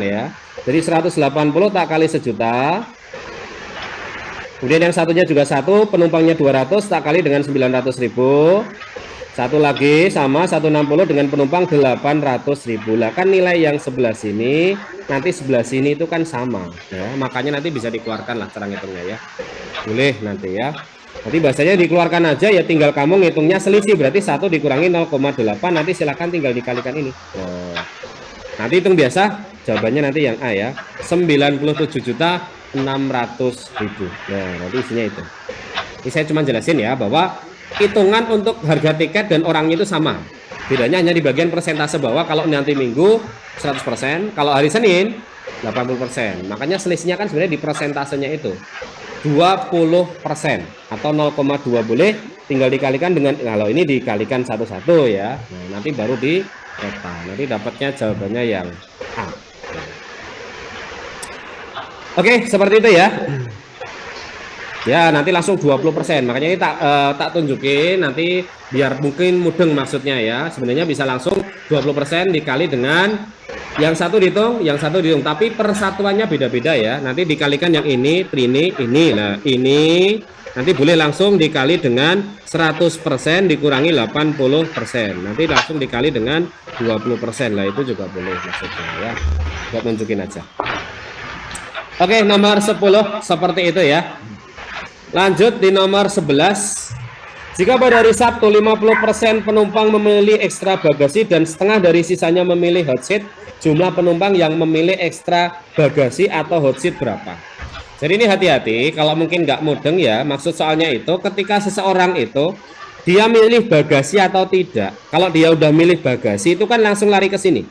ya. Jadi 180 tak kali 1 juta. Kemudian yang satunya juga 1, penumpangnya 200 tak kali dengan 900.000. Satu lagi sama 160 dengan penumpang 800.000. Lah kan nilai yang sebelah sini nanti sebelah sini itu kan sama ya. Makanya nanti bisa dikeluarkan lah cara ngitungnya ya. Boleh nanti ya. Nanti bahasanya dikeluarkan aja ya, tinggal kamu ngitungnya selisih berarti 1 dikurangi 0,8, nanti silakan tinggal dikalikan ini. Nah, nanti hitung biasa, jawabannya nanti yang A ya, 97.600.000. Nah, nanti isinya itu. Ini saya cuma jelasin ya bahwa hitungan untuk harga tiket dan orangnya itu sama. Bedanya hanya di bagian persentase bawah, kalau nanti Minggu 100%, kalau hari Senin 80%. Makanya selisihnya kan sebenarnya di persentasenya itu. 20% atau 0,2 boleh, tinggal dikalikan dengan, kalau ini dikalikan satu-satu ya. Nah, nanti baru di total. Nanti dapatnya jawabannya yang A. Oke, seperti itu ya. Ya, nanti langsung 20%. Makanya ini tak tunjukin nanti biar mungkin mudeng maksudnya ya. Sebenarnya bisa langsung 20% dikali dengan yang satu dihitung, yang satu dihitung, tapi persatuannya beda-beda ya. Nanti dikalikan yang ini. Nah, ini nanti boleh langsung dikali dengan 100% dikurangi 80%. Nanti langsung dikali dengan 20%. Lah itu juga boleh maksudnya ya. Buat nunjukin aja. Oke, nomor 10 seperti itu ya. Lanjut di nomor 11. Jika pada hari Sabtu 50% penumpang memilih ekstra bagasi dan setengah dari sisanya memilih hot seat, jumlah penumpang yang memilih ekstra bagasi atau hot seat berapa? Jadi ini hati-hati, kalau mungkin nggak mudeng ya, maksud soalnya itu ketika seseorang itu dia milih bagasi atau tidak. Kalau dia udah milih bagasi itu kan langsung lari ke sini.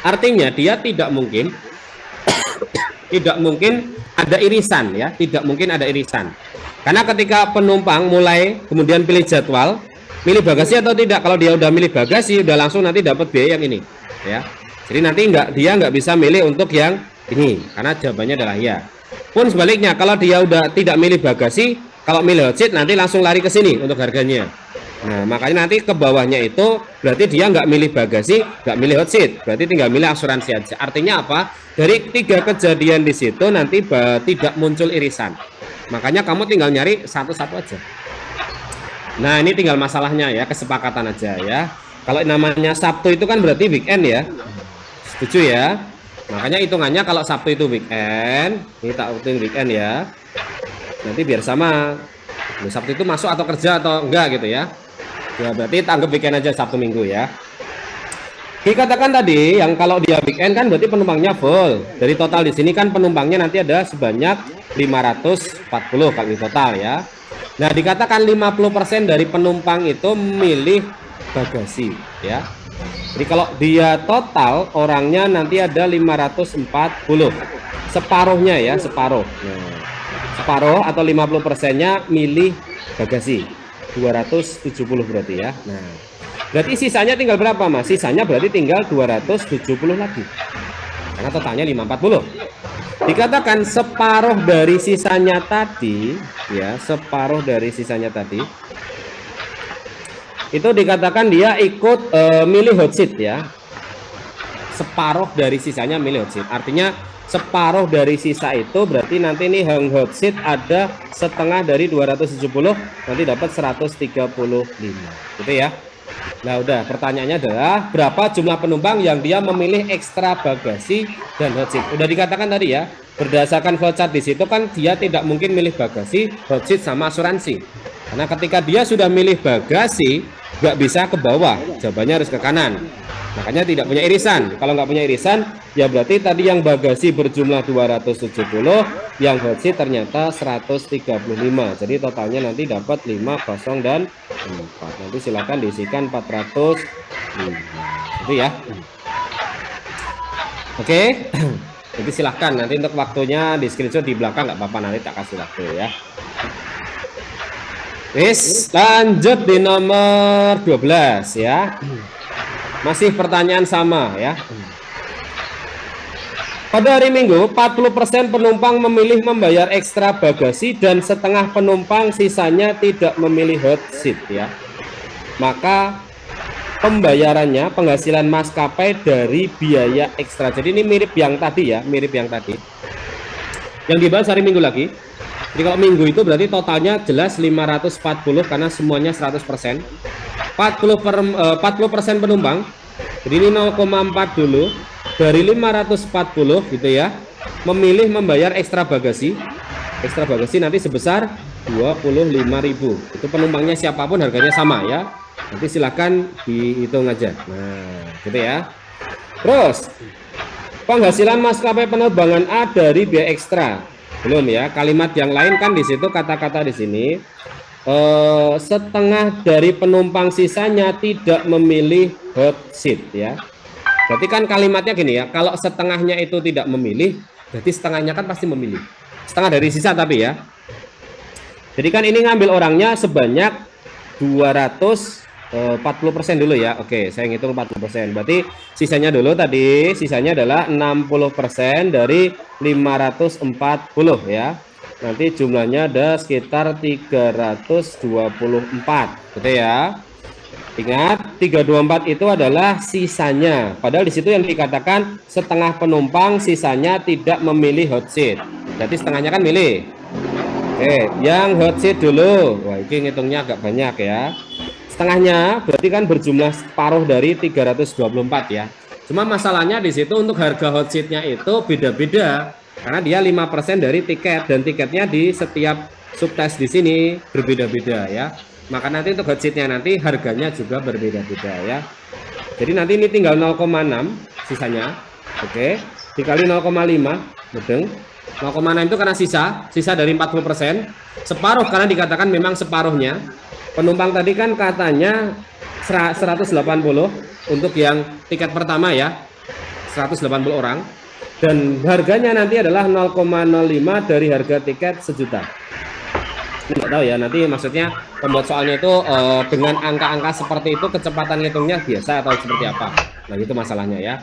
Artinya dia tidak mungkin ada irisan ya, tidak mungkin ada irisan. Karena ketika penumpang mulai kemudian pilih jadwal, milih bagasi atau tidak, kalau dia udah milih bagasi, udah langsung nanti dapat biaya yang ini, ya. Jadi nanti dia nggak bisa milih untuk yang ini, karena jawabannya adalah ya. Pun sebaliknya, kalau dia udah tidak milih bagasi, kalau milih hot seat nanti langsung lari ke sini untuk harganya. Nah, makanya nanti ke bawahnya itu berarti dia nggak milih bagasi, nggak milih hot seat, berarti tinggal milih asuransi aja. Artinya apa? Dari 3 kejadian di situ nanti tidak muncul irisan. Makanya kamu tinggal nyari satu-satu aja. Nah, ini tinggal masalahnya ya, kesepakatan aja ya. Kalau namanya Sabtu itu kan berarti weekend ya. Setuju ya? Makanya hitungannya kalau Sabtu itu weekend, ini tak hitung weekend ya. Nanti biar sama. Sabtu itu masuk atau kerja atau enggak gitu ya. Ya berarti anggap weekend aja Sabtu Minggu ya. Dikatakan tadi yang kalau dia weekend kan berarti penumpangnya full. Dari total di sini kan penumpangnya nanti ada sebanyak 540 kali total ya. Nah, dikatakan 50% dari penumpang itu memilih bagasi ya. Jadi kalau dia total orangnya nanti ada 540. Separuhnya ya, separuh. Nah, separuh atau 50%-nya milih bagasi. 270 berarti ya. Nah, berarti sisanya tinggal berapa, Mas? Sisanya berarti tinggal 270 lagi. Karena totalnya 540. Dikatakan separuh dari sisanya tadi, ya, separuh dari sisanya tadi. Itu dikatakan dia ikut milih hot seat ya. Separuh dari sisanya milih hot seat. Artinya separuh dari sisa itu berarti nanti nih yang hot seat ada setengah dari 270, nanti dapat 135. Gitu ya. Nah, udah, pertanyaannya adalah berapa jumlah penumpang yang dia memilih ekstra bagasi dan hot seat. Udah dikatakan tadi ya, berdasarkan flowchart di situ kan dia tidak mungkin milih bagasi, hot seat sama asuransi. Karena ketika dia sudah milih bagasi, nggak bisa ke bawah, jawabannya harus ke kanan. Makanya tidak punya irisan. Kalau nggak punya irisan, ya berarti tadi yang bagasi berjumlah 270, yang hot seat ternyata 135. Jadi totalnya nanti dapat 5, 0, dan 4. Nanti silakan diisikan 400. Itu ya. Oke. Jadi silahkan nanti untuk waktunya di screenshot di belakang nggak apa-apa, nanti tak kasih waktu ya. Wis, lanjut di nomor 12 ya. Masih pertanyaan sama ya. Pada hari Minggu, 40% penumpang memilih membayar ekstra bagasi dan setengah penumpang sisanya tidak memilih hot seat ya. Maka pembayarannya, penghasilan maskapai dari biaya ekstra. Jadi ini mirip yang tadi ya, mirip yang tadi. Yang dibahas hari Minggu lagi. Jadi kalau Minggu itu berarti totalnya jelas 540 karena semuanya 100%. 40% penumpang. Jadi ini 0,4 dulu. Dari 540 gitu ya, memilih membayar ekstra bagasi. Ekstra bagasi nanti sebesar 25.000. Itu penumpangnya siapapun harganya sama ya. Nanti silahkan dihitung aja. Nah, gitu ya. Terus, penghasilan maskapai penerbangan A dari biaya ekstra. Belum ya. Kalimat yang lain kan di situ kata-kata di sini. Setengah dari penumpang sisanya tidak memilih hot seat ya. Berarti kan kalimatnya gini ya. Kalau setengahnya itu tidak memilih, berarti setengahnya kan pasti memilih. Setengah dari sisa tapi ya. Jadi kan ini ngambil orangnya sebanyak 240% dulu ya. Oke, saya ngitung 40%. Berarti sisanya dulu tadi, sisanya adalah 60% dari 540 ya. Nanti jumlahnya ada sekitar 324, gitu ya. Ingat, 324 itu adalah sisanya. Padahal di situ yang dikatakan setengah penumpang sisanya tidak memilih hot seat. Berarti setengahnya kan milih. Oke, yang hot seat dulu. Wah, ini ngitungnya agak banyak ya. Setengahnya berarti kan berjumlah separuh dari 324 ya. Cuma masalahnya di situ untuk harga hot seatnya itu beda-beda. Karena dia 5% dari tiket, dan tiketnya di setiap subtes di sini berbeda-beda ya. Maka nanti untuk hot seatnya nanti harganya juga berbeda-beda ya. Jadi nanti ini tinggal 0,6 sisanya. Oke, dikali 0,5 mudeng. 0,6 itu karena sisa dari 40%. Separuh karena dikatakan memang separuhnya. Penumpang tadi kan katanya 180 untuk yang tiket pertama ya. 180 orang. Dan harganya nanti adalah 0,05 dari harga tiket sejuta. Nggak tahu ya, nanti maksudnya pembuat soalnya itu dengan angka-angka seperti itu kecepatan ngitungnya biasa atau seperti apa. Nah itu masalahnya ya.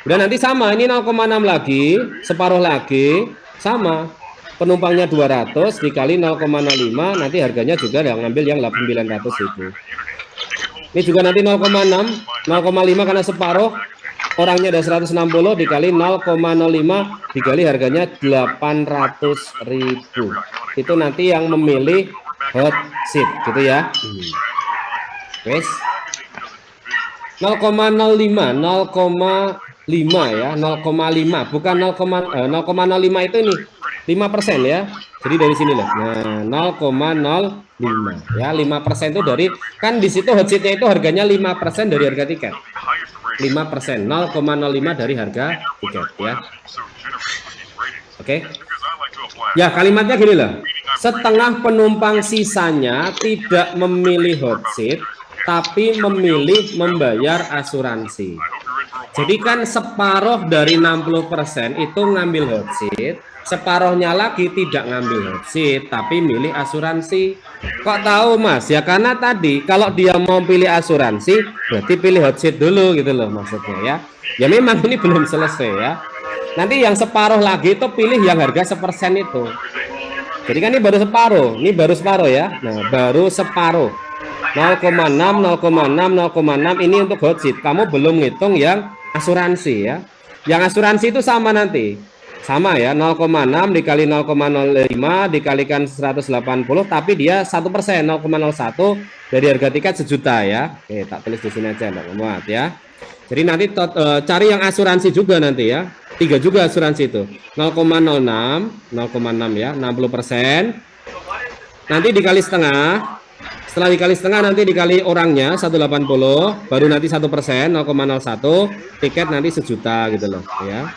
Udah nanti sama, ini 0,6 lagi, separuh lagi, sama. Penumpangnya 200 dikali 0,05, nanti harganya juga yang ngambil yang 900.000. Ini juga nanti 0,6, 0,5 karena separuh, orangnya ada 160 dikali 0,05 dikali harganya 800.000. Itu nanti yang memilih hot seat gitu ya. Wes. 0,05 ya, 0,5 bukan 0,05 itu nih 5% ya. Jadi dari sini loh. Nah, 0,05 ya, 5% itu dari, kan di situ hot seatnya itu harganya 5% dari harga tiket. 5%, 0,05 dari harga tiket ya. Oke. Ya, kalimatnya gini lah. Setengah penumpang sisanya tidak memilih hot seat tapi memilih membayar asuransi. Jadi kan separuh dari 60% itu ngambil hot seat, separuhnya lagi tidak ngambil hot seat tapi milih asuransi. Kok tahu Mas? Ya karena tadi kalau dia mau pilih asuransi berarti pilih hot seat dulu gitu loh maksudnya ya. Ya memang ini belum selesai ya. Nanti yang separuh lagi itu pilih yang harga 1% itu. Jadi kan ini baru separuh ya. Nah, baru separuh. 0,6, 0,6, 0,6 ini untuk hot seat. Kamu belum ngitung yang asuransi ya. Yang asuransi itu sama nanti. Sama ya, 0,6 dikali 0,05 dikalikan 180, tapi dia 1%, 0,01 dari harga tiket sejuta ya. Oke, tak tulis di sini aja, enggak muat ya. Jadi nanti cari yang asuransi juga nanti ya. 3 juga asuransi itu. 0,06 ya, 60%. Nanti dikali setengah. Setelah dikali setengah nanti dikali orangnya 180, baru nanti 1%, 0,01, tiket nanti sejuta gitu loh ya.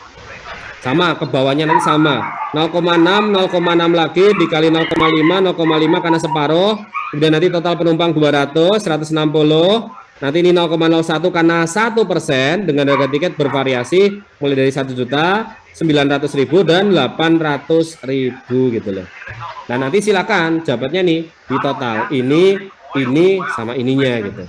Sama, ke bawahnya nanti sama. 0,6, 0,6 lagi dikali 0,5, 0,5 karena separuh. Kemudian nanti total penumpang 200, 160. Nanti ini 0,01 karena 1% dengan harga tiket bervariasi mulai dari 1.900.000 dan 800.000 gitu loh. Nah nanti silakan jabatnya nih di total ini sama ininya gitu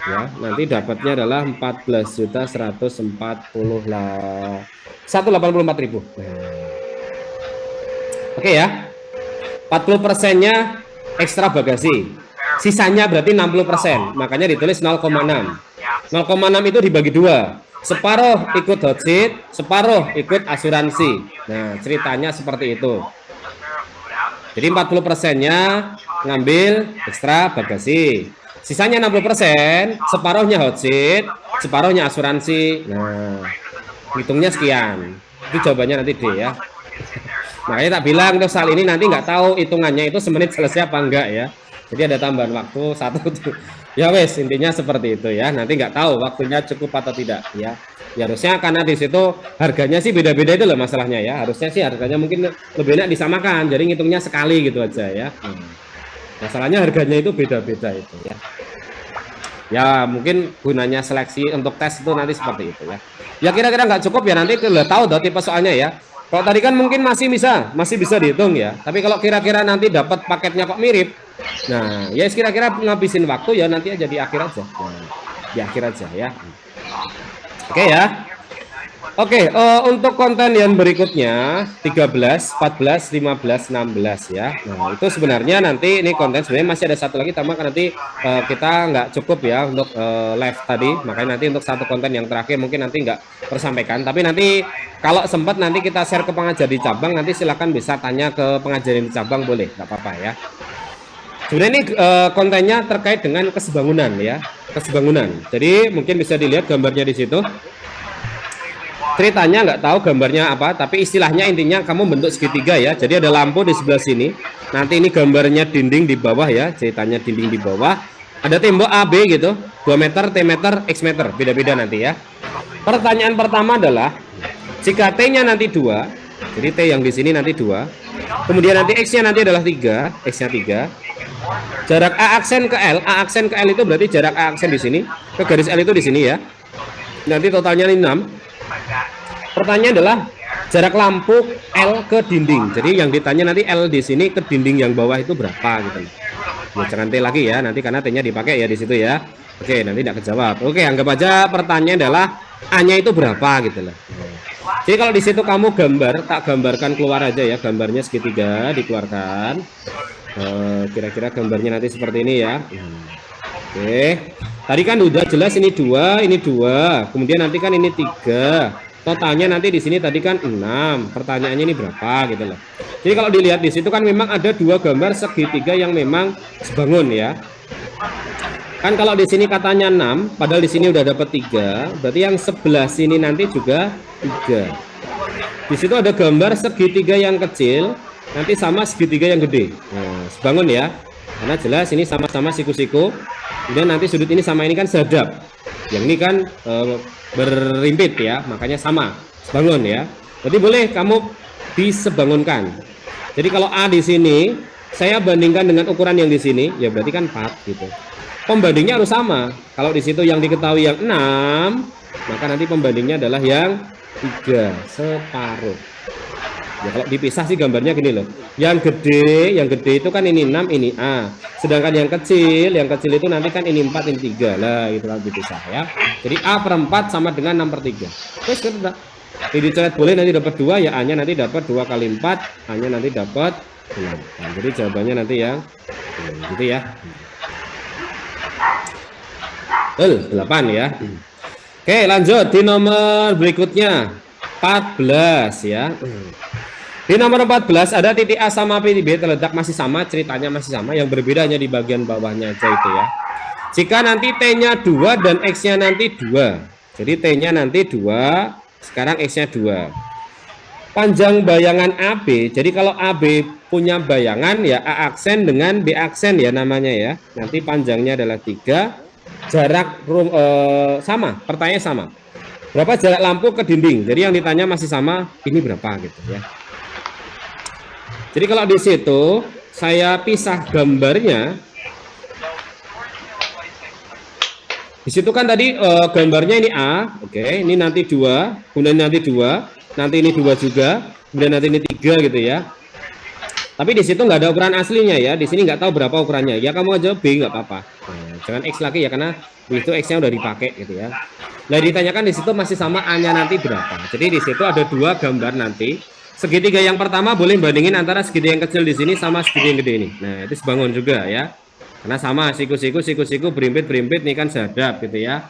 ya. Nanti dapatnya adalah 14.140 lah. 184.000. Oke ya. 40%-nya ekstra bagasi. Sisanya berarti 60%. Makanya ditulis 0,6. 0,6 itu dibagi 2. Separuh ikut hot seat, separuh ikut asuransi. Nah, ceritanya seperti itu. Jadi 40%-nya ngambil ekstra bagasi. Sisanya 60%, separuhnya hot seat, separuhnya asuransi. Nah, hitungnya sekian. Itu jawabannya nanti D ya. Makanya tak bilang untuk soal ini nanti nggak tahu hitungannya itu semenit selesai apa enggak ya. Jadi ada tambahan waktu satu tuh. Ya wes, intinya seperti itu ya. Nanti nggak tahu waktunya cukup atau tidak ya. Ya harusnya karena di situ harganya sih beda-beda itu loh masalahnya ya. Harusnya sih harganya mungkin lebih enak disamakan. Jadi ngitungnya sekali gitu aja ya. Masalahnya harganya itu beda-beda itu ya. Ya mungkin gunanya seleksi untuk tes itu nanti seperti itu ya. Ya kira-kira nggak cukup ya, nanti udah tahu dong tipe soalnya ya. Kalau tadi kan mungkin masih bisa dihitung ya. Tapi kalau kira-kira nanti dapat paketnya kok mirip, nah ya kira-kira ngabisin waktu ya nanti aja di akhir aja. Nah, di akhir aja ya. Oke ya. Oke, untuk konten yang berikutnya 13, 14, 15, 16 ya. Nah, itu sebenarnya nanti ini konten sebenarnya masih ada satu lagi, tambah nanti kita nggak cukup ya untuk live tadi. Makanya nanti untuk satu konten yang terakhir mungkin nanti nggak tersampaikan. Tapi nanti kalau sempat nanti kita share ke pengajar di cabang, nanti silakan bisa tanya ke pengajar di cabang, boleh, nggak apa-apa ya. Sebenarnya ini kontennya terkait dengan kesebangunan ya, kesebangunan. Jadi mungkin bisa dilihat gambarnya di situ. ceritanya nggak tahu gambarnya apa, tapi istilahnya intinya kamu bentuk segitiga ya. Jadi ada lampu di sebelah sini. Nanti ini gambarnya dinding di bawah ya, ceritanya dinding di bawah. Ada tembok AB gitu, 2 meter, T meter, X meter, beda-beda nanti ya. Pertanyaan pertama adalah, jika T-nya nanti 2, jadi T yang di sini nanti 2, kemudian nanti X-nya nanti adalah 3, X-nya 3, jarak A aksen ke L, A aksen ke L itu berarti jarak A aksen di sini, ke garis L itu di sini ya. Nanti totalnya 6. Pertanyaan adalah jarak lampu L ke dinding. Jadi yang ditanya nanti L di sini ke dinding yang bawah itu berapa gitu. Ya, jangan T lagi ya, nanti karena T-nya dipakai ya di situ ya. Oke, nanti tidak kejawab. Oke, anggap aja pertanyaan adalah A-nya itu berapa gitu loh. Jadi kalau di situ kamu gambar, tak gambarkan keluar aja ya, gambarnya segitiga dikeluarkan. Kira-kira gambarnya nanti seperti ini ya. Oke, tadi kan udah jelas ini 2, ini 2, kemudian nanti kan ini 3. Totalnya nanti di sini tadi kan 6. Pertanyaannya ini berapa gitu loh. Jadi kalau dilihat di situ kan memang ada 2 gambar segitiga yang memang sebangun ya. Kan kalau di sini katanya 6, padahal di sini udah dapat 3, berarti yang sebelah sini nanti juga 3. Di situ ada gambar segitiga yang kecil, nanti sama segitiga yang gede. Nah, sebangun ya. Karena jelas ini sama-sama siku-siku. Kemudian nanti sudut ini sama ini kan sehadap. Yang ini kan berimpit ya, makanya sama sebangun ya. Jadi boleh kamu disebangunkan. Jadi kalau A di sini saya bandingkan dengan ukuran yang di sini, ya berarti kan 4 gitu. Pembandingnya harus sama. Kalau di situ yang diketahui yang 6, maka nanti pembandingnya adalah yang 3 separuh. Ya kalau dipisah sih gambarnya gini loh. Yang gede itu kan ini 6, ini A. Sedangkan yang kecil itu nanti kan ini 4, ini 3. Lah itu kan dipisah ya. Jadi A per 4 sama dengan 6/3. Terus sudah. Jadi dicoret boleh nanti dapat 2, ya A-nya nanti dapat 2 kali 4, A-nya nanti dapat 6. Nah, jadi jawabannya nanti yang gitu ya. 8 ya. Oke, lanjut di nomor berikutnya 14 ya. Di nomor 14 ada titik A sama titik B terletak masih sama, ceritanya masih sama, yang berbeda hanya di bagian bawahnya aja itu ya. Jika nanti T-nya 2 dan X-nya nanti 2. Jadi T-nya nanti 2, sekarang X-nya 2. Panjang bayangan AB, jadi kalau AB punya bayangan ya A aksen dengan B aksen ya namanya ya. Nanti panjangnya adalah 3, jarak sama, pertanyaannya sama. Berapa jarak lampu ke dinding? Jadi yang ditanya masih sama, ini berapa gitu ya. Jadi kalau di situ saya pisah gambarnya, di situ kan tadi gambarnya ini A, oke, ini nanti 2, kemudian nanti 2, nanti ini 2 juga, kemudian nanti ini 3 gitu ya. Tapi di situ nggak ada ukuran aslinya ya, di sini nggak tahu berapa ukurannya. Ya kamu aja B nggak apa-apa. Nah, jangan X lagi ya karena itu X-nya udah dipakai gitu ya. Nah ditanyakan di situ masih sama A-nya nanti berapa. Jadi di situ ada 2 gambar nanti. Segitiga yang pertama boleh bandingin antara segitiga yang kecil di sini sama segitiga yang gede ini. Nah, itu sebangun juga ya. Karena sama siku-siku berimpit nih kan sehadap gitu ya.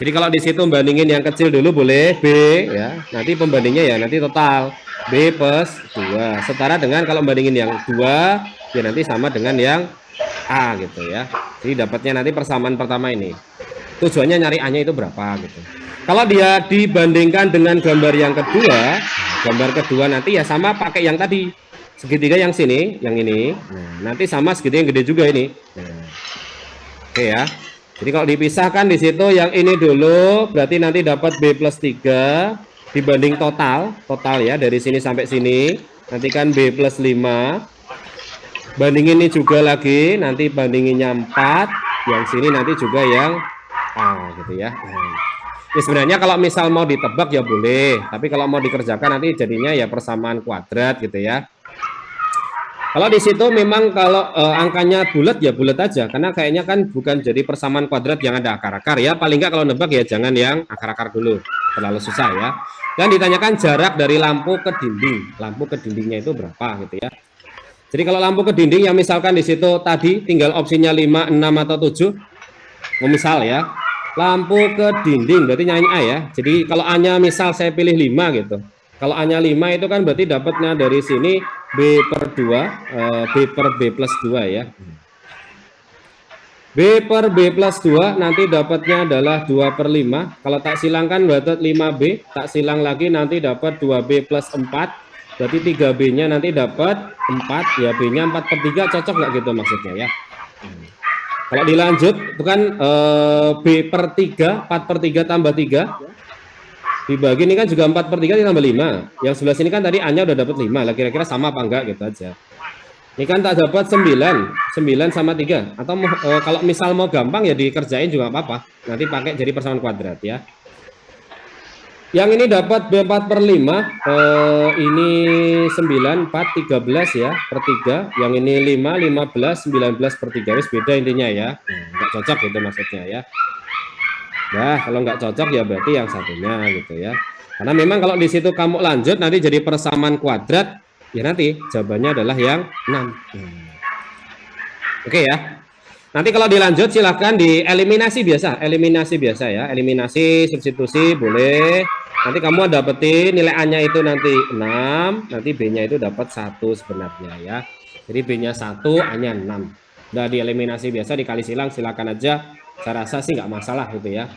Jadi kalau di situ bandingin yang kecil dulu boleh B ya. Nanti pembandingnya ya nanti total B plus 2. Setara dengan kalau bandingin yang 2 ya nanti sama dengan yang A gitu ya. Jadi dapatnya nanti persamaan pertama ini. Tujuannya nyari A-nya itu berapa gitu. Kalau dia dibandingkan dengan gambar yang kedua, gambar kedua nanti ya sama pakai yang tadi. Segitiga yang sini, yang ini. Nah, nanti sama segitiga yang gede juga ini. Nah, oke ya. Jadi kalau dipisahkan di situ yang ini dulu, berarti nanti dapat B plus 3 dibanding total ya dari sini sampai sini. Nanti kan B plus 5. Bandingin ini juga lagi, nanti bandinginnya 4. Yang sini nanti juga yang A gitu ya. Ya sebenarnya kalau misal mau ditebak ya boleh, tapi kalau mau dikerjakan nanti jadinya ya persamaan kuadrat gitu ya. Kalau di situ memang kalau angkanya bulat ya bulat aja, karena kayaknya kan bukan jadi persamaan kuadrat yang ada akar-akar ya. Paling nggak kalau nebak ya jangan yang akar-akar dulu, terlalu susah ya. Dan ditanyakan jarak dari lampu ke dinding, lampu ke dindingnya itu berapa gitu ya. Jadi kalau lampu ke dinding yang misalkan di situ tadi tinggal opsinya 5, 6 atau 7, misal ya. Lampu ke dinding berarti nyanyi A ya. Jadi kalau A-nya misal saya pilih 5 gitu. Kalau A-nya 5 itu kan berarti dapatnya dari sini B per 2, B per B plus 2 ya. B per B plus 2 nanti dapatnya adalah 2 per 5. Kalau tak silangkan berarti 5B, tak silang lagi nanti dapat 2B plus 4. Berarti 3B-nya nanti dapat 4, ya B-nya 4 per 3, cocok nggak gitu maksudnya ya. Kalau dilanjut, itu kan B per 3, 4 per 3 tambah 3. Dibagi ini kan juga 4 per 3 ditambah 5. Yang sebelah sini kan tadi A-nya udah dapat 5 lah, kira-kira sama apa enggak gitu aja. Ini kan tak dapat 9 sama 3. Atau kalau misal mau gampang ya dikerjain juga apa-apa. Nanti pakai jadi persamaan kuadrat ya. Yang ini dapat B4 per 5. Ini 9, 4, 13 ya per 3. Yang ini 5, 15, 19 per 3. Wis beda intinya ya. Nggak cocok gitu maksudnya ya. Nah, kalau nggak cocok ya berarti yang satunya gitu ya. Karena memang kalau di situ kamu lanjut nanti jadi persamaan kuadrat. Ya nanti jawabannya adalah yang 6. Oke ya. Nanti kalau dilanjut silahkan dieliminasi biasa. Eliminasi biasa ya. Eliminasi, substitusi boleh. Nanti kamu dapetin nilai A-nya itu nanti 6. Nanti B-nya itu dapat 1 sebenarnya ya. Jadi B-nya 1, A-nya 6. Udah dieliminasi biasa, dikali silang silakan aja. Saya rasa sih nggak masalah gitu ya.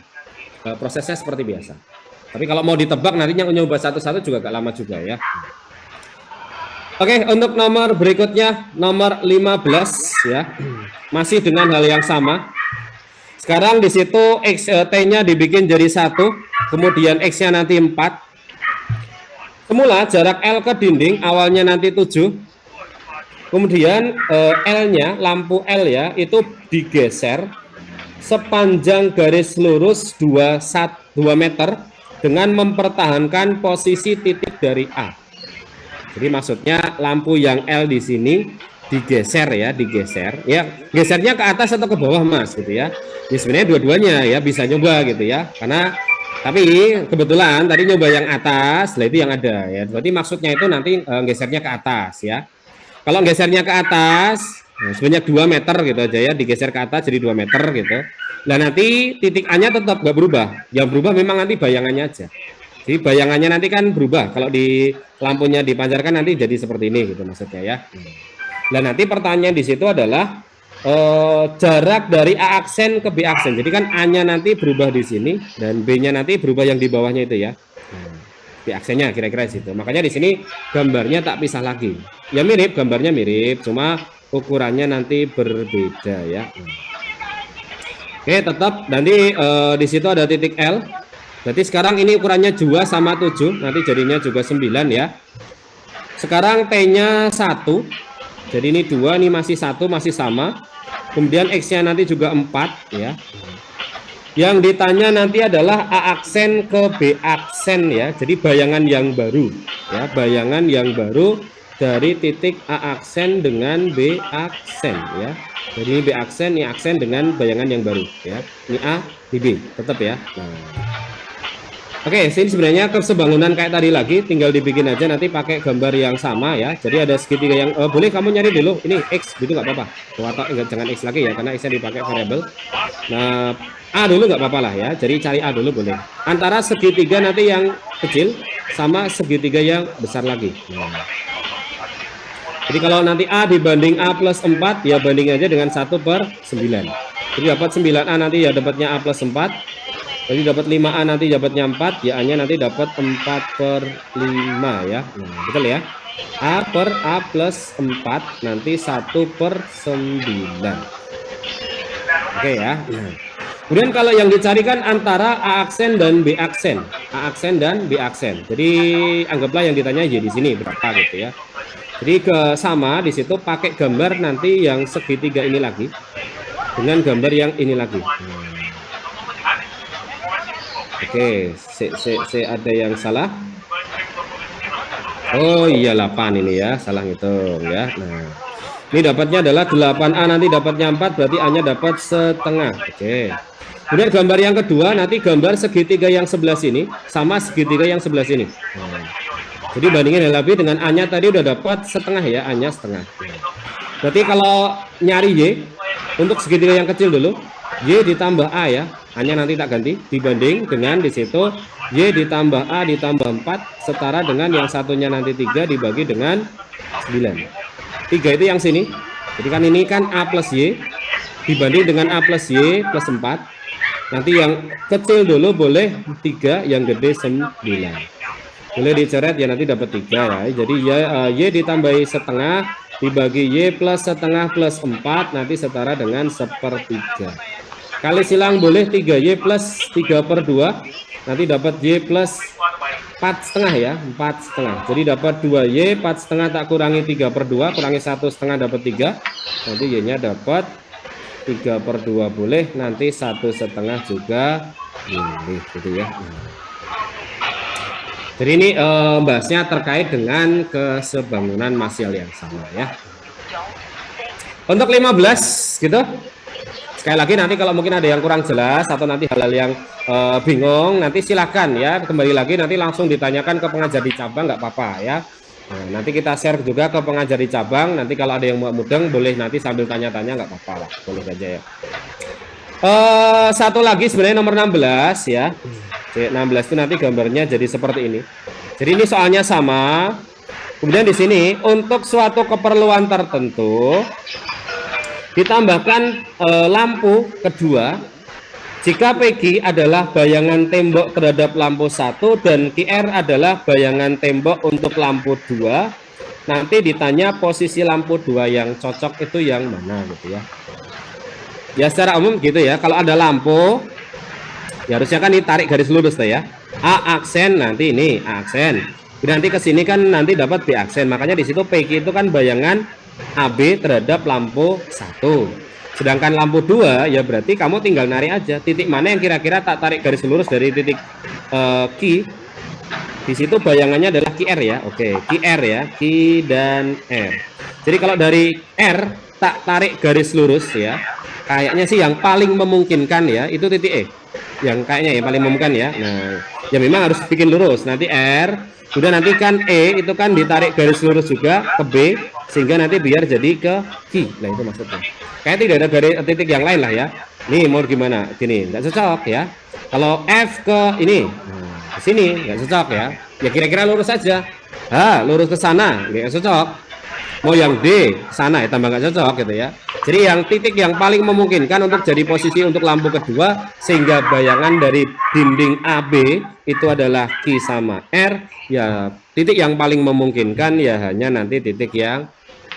Prosesnya seperti biasa. Tapi kalau mau ditebak nantinya nyoba satu-satu juga gak lama juga ya. Oke, untuk nomor berikutnya, nomor 15 ya. Masih dengan hal yang sama. Sekarang di situ T-nya dibikin jadi 1, kemudian X-nya nanti 4. Semula jarak L ke dinding awalnya nanti 7. Kemudian L-nya, lampu L ya, itu digeser sepanjang garis lurus 2 meter dengan mempertahankan posisi titik dari A. Jadi maksudnya lampu yang L di sini digeser ya, digeser. Ya, gesernya ke atas atau ke bawah Mas gitu ya. Ya sebenarnya dua-duanya ya bisa nyoba gitu ya. Karena tapi kebetulan tadi nyoba yang atas, lah itu yang ada ya. Berarti maksudnya itu nanti gesernya ke atas ya. Kalau gesernya ke atas sebanyak 2 meter gitu aja ya, digeser ke atas jadi 2 meter gitu. Nah nanti titik A-nya tetap nggak berubah. Yang berubah memang nanti bayangannya aja. Jadi bayangannya nanti kan berubah. Kalau di lampunya dipancarkan nanti jadi seperti ini gitu maksudnya ya. Nah nanti pertanyaan di situ adalah jarak dari A aksen ke B aksen. Jadi kan A-nya nanti berubah di sini dan B-nya nanti berubah yang di bawahnya itu ya. B aksennya kira-kira di situ. Makanya di sini gambarnya tak pisah lagi. Ya mirip, gambarnya mirip, cuma ukurannya nanti berbeda ya. Oke, tetap nanti di situ ada titik L. Berarti sekarang ini ukurannya 2 sama 7, nanti jadinya juga 9 ya. Sekarang T-nya 1. Jadi ini 2, ini masih 1, masih sama. Kemudian X-nya nanti juga 4 ya. Yang ditanya nanti adalah A aksen ke B aksen ya. Jadi bayangan yang baru ya, bayangan yang baru dari titik A aksen dengan B aksen ya. Jadi ini B aksen, ini aksen dengan bayangan yang baru ya. Ini A, ini B, tetap ya. Oke, sini sebenarnya kesebangunan kayak tadi lagi, tinggal dibikin aja nanti pakai gambar yang sama ya. Jadi ada segitiga yang boleh kamu nyari dulu. Ini X gitu nggak apa-apa. Atau jangan X lagi ya, karena X-nya dipakai variabel. Nah, A dulu nggak apa-apa lah ya. Jadi cari A dulu boleh. Antara segitiga nanti yang kecil sama segitiga yang besar lagi. Jadi kalau nanti A dibanding A plus 4, ya banding aja dengan 1 per 9. Jadi dapat 9A nanti ya dapatnya A plus 4. Jadi dapat 5A nanti dapatnya 4, ya A-nya nanti dapat 4 per 5 ya. Nah, betul ya. A per A plus 4 nanti 1 per 9. Oke ya. Nah. Kemudian kalau yang dicarikan antara A aksen dan B aksen. A aksen dan B aksen. Jadi anggaplah yang ditanya Y di sini berapa gitu ya. Jadi sama di situ pakai gambar nanti yang segitiga ini lagi dengan gambar yang ini lagi. Oke, ada yang salah. Oh iya 8 ini ya, salah ngitung ya. Nah, ini dapatnya adalah 8A nanti dapatnya 4, berarti A-nya dapat setengah. Oke. Kemudian gambar yang kedua nanti gambar segitiga yang sebelah sini sama segitiga yang sebelah sini. Jadi bandingin lebih dengan A-nya tadi udah dapat setengah ya, A-nya setengah. Berarti kalau nyari Y untuk segitiga yang kecil dulu, Y ditambah A ya. A-nya nanti tak ganti dibanding dengan di situ Y ditambah A ditambah 4 setara dengan yang satunya nanti 3 dibagi dengan 9. 3 itu yang sini. Jadi kan ini kan A plus Y dibanding dengan A plus Y plus 4. Nanti yang kecil dulu boleh 3, yang gede 9. Boleh dicoret ya, nanti dapat 3 ya. Jadi Y ditambahi setengah dibagi Y plus setengah plus 4 nanti setara dengan 1/3. Kali silang boleh 3Y plus 3/2 nanti dapat Y plus 4,5 ya, 4,5. Jadi dapat 2Y 4,5 tak kurangi 3/2 kurangi 1,5 dapat 3. Nanti Y-nya dapat 3/2 boleh, nanti 1,5 juga boleh gitu ya. Jadi ini bahasnya terkait dengan kesebangunan masial yang sama ya. Untuk 15 gitu. Sekali lagi nanti kalau mungkin ada yang kurang jelas atau nanti hal-hal yang bingung, nanti silakan ya, kembali lagi nanti langsung ditanyakan ke pengajar di cabang, nggak apa-apa ya. Nah, nanti kita share juga ke pengajar di cabang, nanti kalau ada yang mau mudeng boleh nanti sambil tanya-tanya, nggak apa-apa lah, boleh saja ya. Satu lagi sebenarnya nomor 16 ya. 16 itu nanti gambarnya jadi seperti ini. Jadi ini soalnya sama. Kemudian di sini untuk suatu keperluan tertentu ditambahkan lampu kedua jika PG adalah bayangan tembok terhadap lampu 1 dan QR adalah bayangan tembok untuk lampu 2. Nanti ditanya posisi lampu 2 yang cocok itu yang mana gitu ya. Ya secara umum gitu ya, kalau ada lampu ya harusnya kan ditarik garis lurus ya. A aksen, nanti ini A aksen. Nanti ke sini kan nanti dapat B aksen. Makanya di situ PG itu kan bayangan AB terhadap lampu 1. Sedangkan lampu 2 ya berarti kamu tinggal narik aja titik mana yang kira-kira tak tarik garis lurus dari titik Q. Di situ bayangannya adalah QR ya. Oke, QR ya, Q dan R. Jadi kalau dari R tak tarik garis lurus ya. Kayaknya sih yang paling memungkinkan ya itu titik E. Yang kayaknya yang paling memungkinkan ya. Nah, ya memang harus bikin lurus. Nanti R, udah nanti kan E itu kan ditarik garis lurus juga ke B sehingga nanti biar jadi ke Q. Nah, itu maksudnya. Kayak tidak ada garis titik yang lain lah ya. Nih mau gimana? Gini, nggak cocok ya. Kalau F ke ini, nah, ke sini nggak cocok ya. Ya kira-kira lurus saja. Lurus ke sana nggak cocok. Mau yang D sana ya tambah nggak cocok gitu ya. Jadi yang titik yang paling memungkinkan untuk jadi posisi untuk lampu kedua sehingga bayangan dari dinding AB itu adalah Q sama R, ya titik yang paling memungkinkan ya hanya nanti titik yang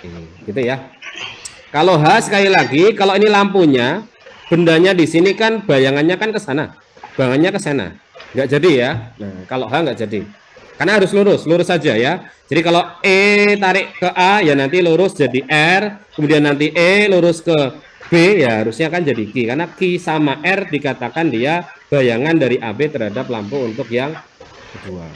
ini gitu ya. Kalau H sekali lagi, kalau ini lampunya bendanya di sini kan bayangannya kan ke sana, bayangannya ke sana, nggak jadi ya. Nah kalau H nggak jadi karena harus lurus saja ya. Jadi kalau E tarik ke A ya nanti lurus jadi R, kemudian nanti E lurus ke B ya harusnya kan jadi Q, karena Q sama R dikatakan dia bayangan dari AB terhadap lampu untuk yang kedua.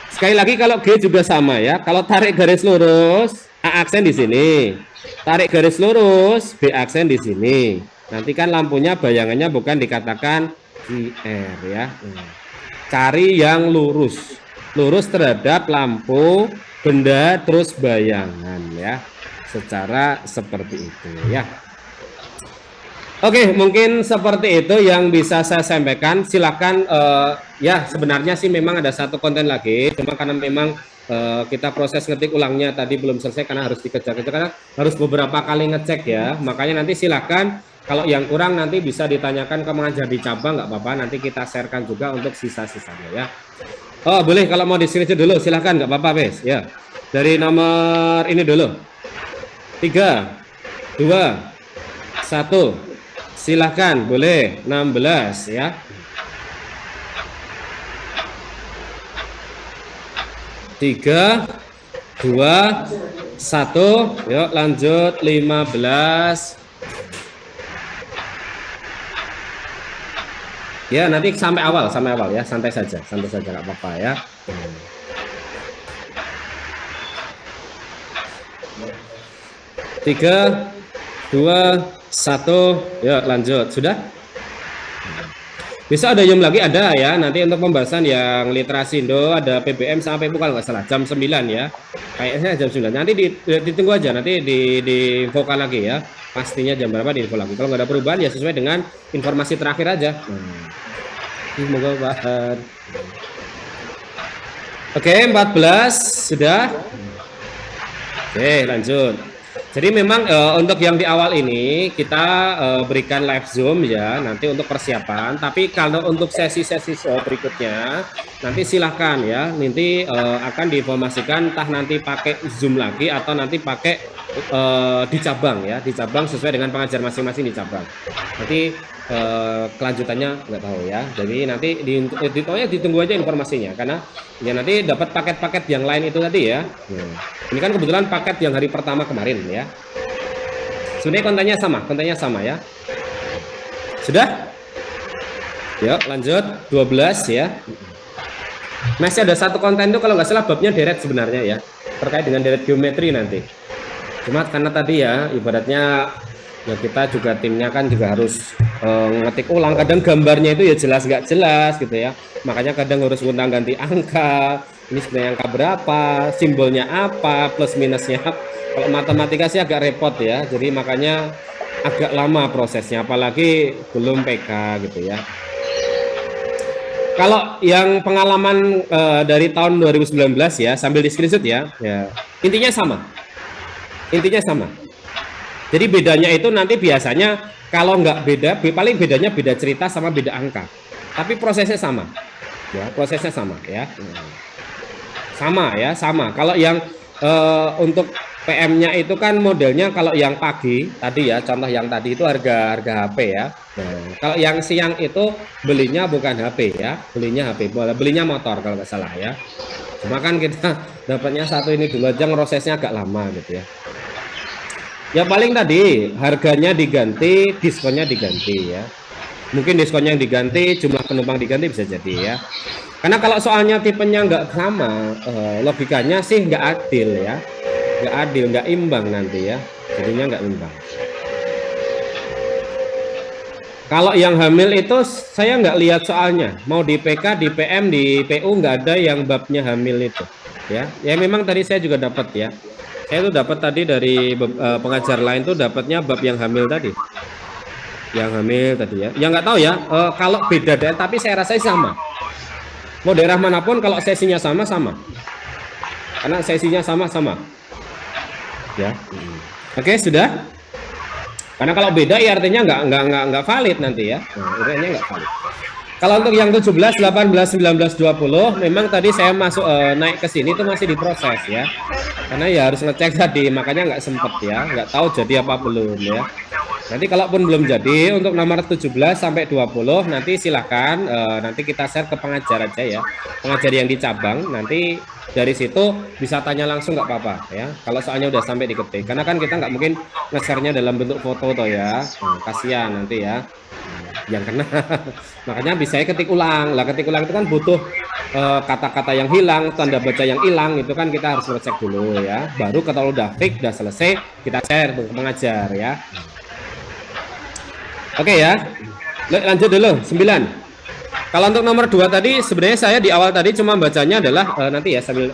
Sekali lagi kalau G juga sama ya, kalau tarik garis lurus A aksen di sini, tarik garis lurus B aksen di sini, nanti kan lampunya bayangannya bukan dikatakan QR ya. Cari yang lurus terhadap lampu, benda, terus bayangan ya, secara seperti itu ya. Oke, mungkin seperti itu yang bisa saya sampaikan. Silakan ya sebenarnya sih memang ada satu konten lagi, cuma karena memang kita proses ngetik ulangnya tadi belum selesai karena harus dikejar-kejar, karena harus beberapa kali ngecek ya. Makanya nanti silakan kalau yang kurang nanti bisa ditanyakan ke pengajar di cabang, nggak apa-apa, nanti kita sharekan juga untuk sisa-sisanya ya. Oh boleh, kalau mau di-screenshot dulu silahkan, nggak apa-apa Bes ya. Dari nomor ini dulu 3, 2, 1 silahkan, boleh 16 ya. 3, 2, 1 yuk lanjut 15 ya, nanti sampai awal ya, santai saja nggak apa-apa ya. 3, 2, 1 yuk lanjut. Sudah? Bisa ada Yum lagi ada ya, nanti untuk pembahasan yang literasi Indo ada PBM sampai kalau nggak salah jam 9 ya, kayaknya jam 9. Nanti ditunggu aja, nanti diinfokan lagi ya, pastinya jam berapa diinfo lagi. Kalau nggak ada perubahan ya sesuai dengan informasi terakhir aja. Semoga bahan. Oke, 14 sudah. Oke, lanjut. Jadi memang untuk yang di awal ini kita berikan live Zoom ya, nanti untuk persiapan. Tapi kalau untuk sesi-sesi berikutnya, nanti silahkan ya, nanti akan diinformasikan entah nanti pakai Zoom lagi atau nanti pakai di cabang ya, di cabang sesuai dengan pengajar masing-masing di cabang. Nanti kelanjutannya nggak tahu ya. Jadi nanti ditunggu aja informasinya, karena ya nanti dapat paket-paket yang lain itu tadi ya. Ini kan kebetulan paket yang hari pertama kemarin ya. Sebenarnya kontennya sama ya. Sudah? Yuk lanjut 12 ya. Masih ada satu konten itu kalau nggak salah babnya deret sebenarnya ya, terkait dengan deret geometri nanti. Cuma karena tadi ya ibaratnya ya kita juga timnya kan juga harus ngetik ulang, kadang gambarnya itu ya jelas nggak jelas gitu ya, makanya kadang harus gonta ganti angka, ini sebenarnya angka berapa, simbolnya apa, plus minusnya apa. Kalau matematika sih agak repot ya, jadi makanya agak lama prosesnya, apalagi belum PK gitu ya. Kalau yang pengalaman dari tahun 2019 ya, sambil di screenshot ya, intinya sama. Jadi bedanya itu nanti biasanya kalau nggak beda, paling bedanya beda cerita sama beda angka. Tapi prosesnya sama, ya prosesnya sama ya, sama. Kalau yang untuk PM-nya itu kan modelnya kalau yang pagi tadi ya, contoh yang tadi itu harga HP ya. Nah, kalau yang siang itu belinya bukan HP ya, belinya motor kalau nggak salah ya. Cuma kan kita dapatnya satu ini dulu aja, prosesnya agak lama gitu ya. Ya paling tadi harganya diganti, diskonnya diganti ya. Mungkin diskonnya yang diganti, jumlah penumpang diganti bisa jadi ya. Karena kalau soalnya tipenya nggak sama, logikanya sih nggak adil ya. Nggak imbang nanti ya. Jadinya nggak imbang. Kalau yang hamil itu saya nggak lihat soalnya. Mau di PK, di PM, di PU nggak ada yang babnya hamil itu. Ya memang tadi saya juga dapat ya. Saya tuh dapat tadi dari pengajar lain tuh dapatnya bab yang hamil tadi. Yang hamil tadi ya. Yang nggak tahu ya, kalau beda daerah, tapi saya rasa sama. Mau daerah manapun kalau sesinya sama. Karena sesinya sama. Ya. Oke, sudah? Karena kalau beda ya artinya nggak valid nanti ya. Nah, artinya nggak valid. Kalau untuk yang 17, 18, 19, 20 memang tadi saya masuk naik ke sini itu masih diproses ya. Karena ya harus ngecek tadi, makanya nggak sempet ya, nggak tahu jadi apa belum ya. Nanti kalaupun belum jadi untuk nomor 17 sampai 20 nanti silahkan nanti kita share ke pengajar aja ya. Pengajar yang di cabang, nanti dari situ bisa tanya langsung nggak apa-apa ya. Kalau soalnya udah sampai diketik, karena kan kita nggak mungkin nge-share-nya dalam bentuk foto toh ya. Nah, kasihan nanti ya. Yang kena makanya bisa ketik ulang lah, ketik ulang itu kan butuh kata-kata yang hilang, tanda baca yang hilang, itu kan kita harus ngecek dulu ya, baru kalau udah fix, udah selesai kita share ke pengajar ya. Oke ya, lanjut dulu 9. Kalau untuk nomor 2 tadi sebenarnya saya di awal tadi cuma bacanya adalah nanti ya sambil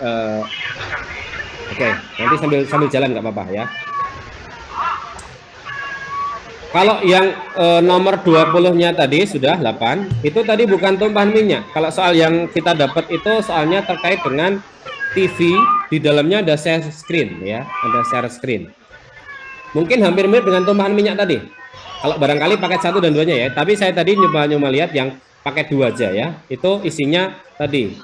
oke, nanti sambil jalan nggak apa-apa ya. Kalau yang nomor 20-nya tadi sudah 8, itu tadi bukan tumpahan minyak. Kalau soal yang kita dapat itu soalnya terkait dengan TV, di dalamnya ada share screen ya, ada share screen. Mungkin hampir mirip dengan tumpahan minyak tadi. Kalau barangkali paket 1 dan 2-nya ya, tapi saya tadi nyoba lihat yang paket 2 aja ya. Itu isinya tadi